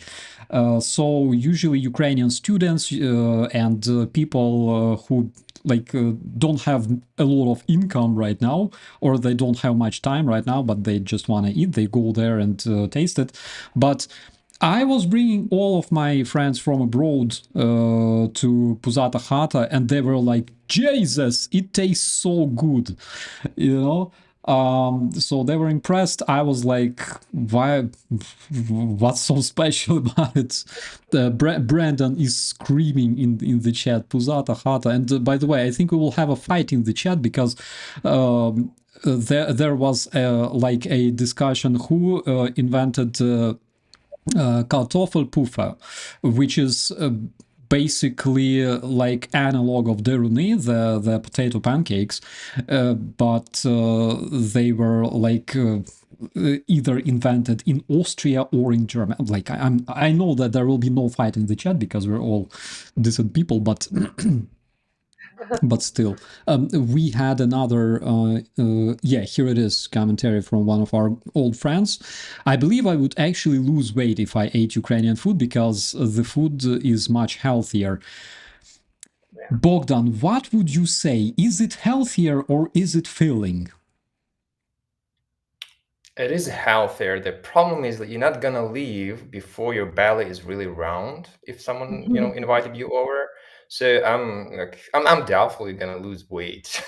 So usually Ukrainian students and people who like don't have a lot of income right now, or they don't have much time right now, but they just want to eat, they go there and taste it. But I was bringing all of my friends from abroad to Puzata Hata, and they were like, Jesus, it tastes so good, you know? So they were impressed. I was like, why, what's so special about it? Brandon is screaming in the chat, Puzata Hata. And by the way, I think we will have a fight in the chat because there was like a discussion who invented Kartoffelpuffer, which is basically like analog of deruni, the potato pancakes, but they were like either invented in Austria or in Germany. Like I know that there will be no fight in the chat because we're all decent people, but but still, we had another, yeah, here it is, commentary from one of our old friends. I believe I would actually lose weight if I ate Ukrainian food because the food is much healthier. Yeah. Bogdan, what would you say? Is it healthier or is it filling? It is healthier. The problem is that you're not gonna leave before your belly is really round if someone invited you over. So I'm doubtful you're gonna lose weight,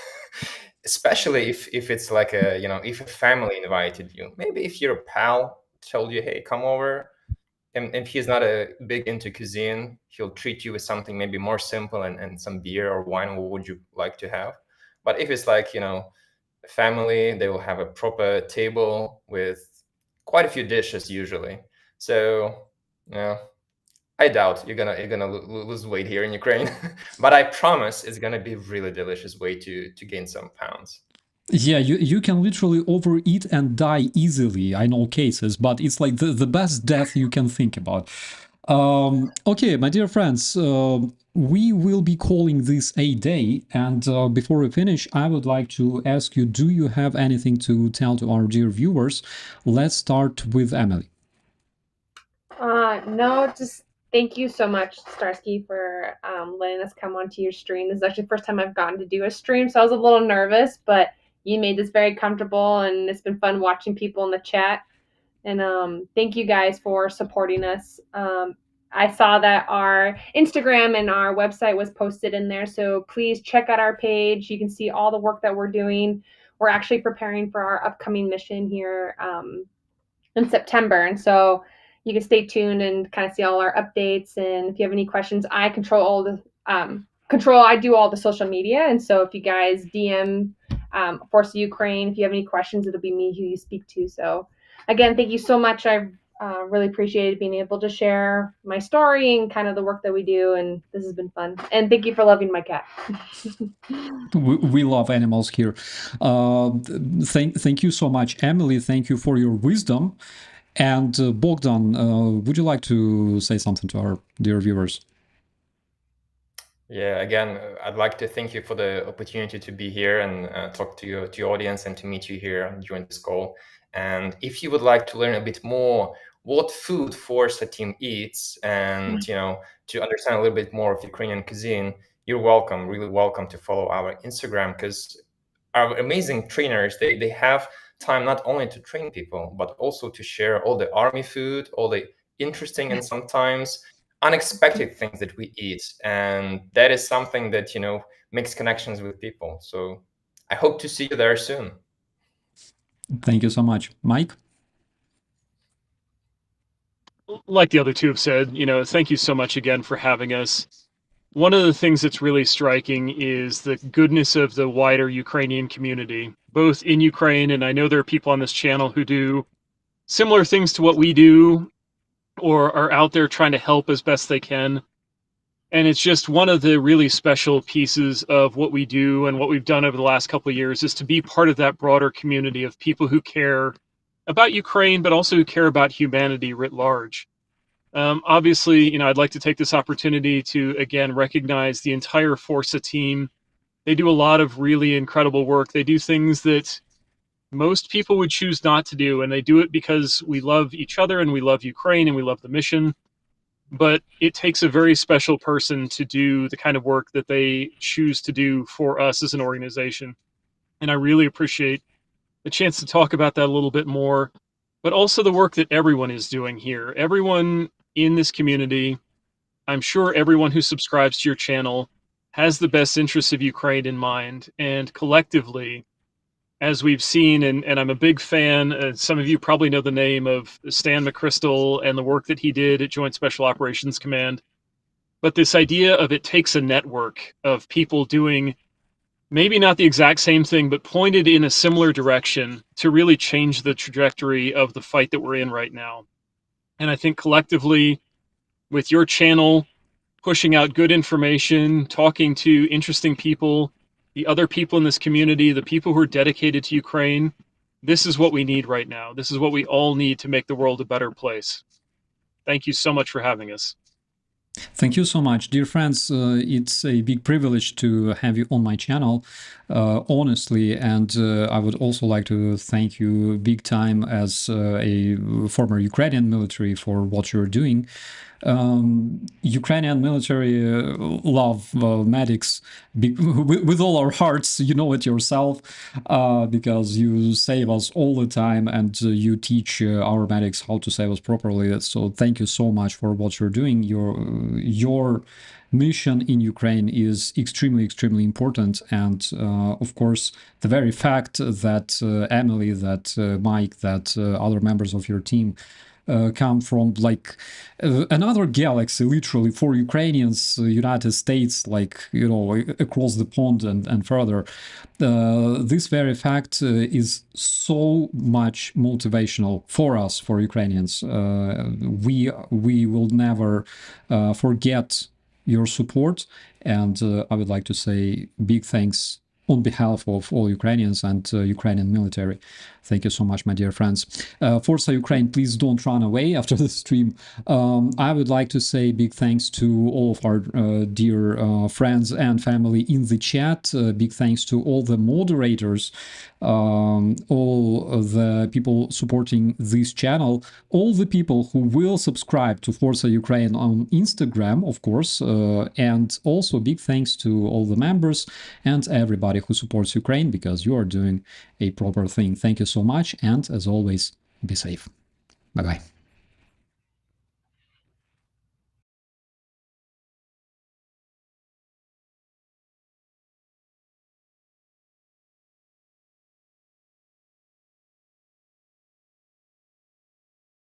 especially if it's like if a family invited you. Maybe if your pal told you, hey, come over, and if he's not a big into cuisine, he'll treat you with something maybe more simple and some beer or wine. What would you like to have? But if it's like family, they will have a proper table with quite a few dishes usually. So yeah, I doubt you're gonna lose weight here in Ukraine, but I promise it's gonna be really delicious way to gain some pounds. Yeah, you can literally overeat and die easily. I know cases, but it's like the best death you can think about. Okay, my dear friends, we will be calling this a day. And before we finish, I would like to ask you, do you have anything to tell to our dear viewers? Let's start with Emily. No, just thank you so much, Starsky, for letting us come onto your stream. This is actually the first time I've gotten to do a stream, so I was a little nervous, but you made this very comfortable, and it's been fun watching people in the chat. And thank you guys for supporting us. I saw that our Instagram and our website was posted in there, so please check out our page. You can see all the work that we're doing. We're actually preparing for our upcoming mission here in September, and so you can stay tuned and kind of see all our updates. And if you have any questions, I control all the I do all the social media, and so if you guys DM Força Ukraine, if you have any questions, it'll be me who you speak to. So again, thank you so much. I really appreciated being able to share my story and kind of the work that we do, and this has been fun. And thank you for loving my cat. We love animals here. Thank you so much, Emily. Thank you for your wisdom. And Bogdan, would you like to say something to our dear viewers? Yeah, again, I'd like to thank you for the opportunity to be here and talk to your audience and to meet you here during this call. And if you would like to learn a bit more what food Forsa team eats and to understand a little bit more of Ukrainian cuisine, you're welcome, really welcome to follow our Instagram, because our amazing trainers, they have time not only to train people, but also to share all the army food, all the interesting and sometimes unexpected things that we eat. And that is something that, makes connections with people. So I hope to see you there soon. Thank you so much. Mike? Like the other two have said, thank you so much again for having us. One of the things that's really striking is the goodness of the wider Ukrainian community, both in Ukraine, and I know there are people on this channel who do similar things to what we do or are out there trying to help as best they can. And it's just one of the really special pieces of what we do and what we've done over the last couple of years is to be part of that broader community of people who care about Ukraine, but also who care about humanity writ large. Obviously, I'd like to take this opportunity to, again, recognize the entire Forsa team. They do a lot of really incredible work. They do things that most people would choose not to do, and they do it because we love each other and we love Ukraine and we love the mission. But it takes a very special person to do the kind of work that they choose to do for us as an organization. And I really appreciate the chance to talk about that a little bit more, but also the work that everyone is doing here. Everyone in this community, I'm sure everyone who subscribes to your channel has the best interests of Ukraine in mind. And collectively, as we've seen, and I'm a big fan, some of you probably know the name of Stan McChrystal and the work that he did at Joint Special Operations Command. But this idea of it takes a network of people doing maybe not the exact same thing, but pointed in a similar direction to really change the trajectory of the fight that we're in right now. And I think collectively, with your channel, pushing out good information, talking to interesting people, the other people in this community, the people who are dedicated to Ukraine, this is what we need right now. This is what we all need to make the world a better place. Thank you so much for having us. Thank you so much, dear friends. It's a big privilege to have you on my channel, honestly, and I would also like to thank you big time as a former Ukrainian military for what you're doing. Ukrainian military love medics with all our hearts. You know it yourself, because you save us all the time and you teach our medics how to save us properly. So thank you so much for what you're doing. Your mission in Ukraine is extremely important, and of course the very fact that Emily, that Mike, that other members of your team come from like another galaxy, literally, for Ukrainians, United States, like, you know, across the pond and further. This very fact is so much motivational for us, for Ukrainians. We will never forget your support, and I would like to say big thanks on behalf of all Ukrainians and Ukrainian military. Thank you so much, my dear friends. Forza Ukraine, please don't run away after the stream. I would like to say big thanks to all of our dear friends and family in the chat. Big thanks to all the moderators, all the people supporting this channel, all the people who will subscribe to Forza Ukraine on Instagram, of course, and also big thanks to all the members and everybody who supports Ukraine, because you are doing a proper thing. Thank you so much, and as always, be safe. Bye-bye.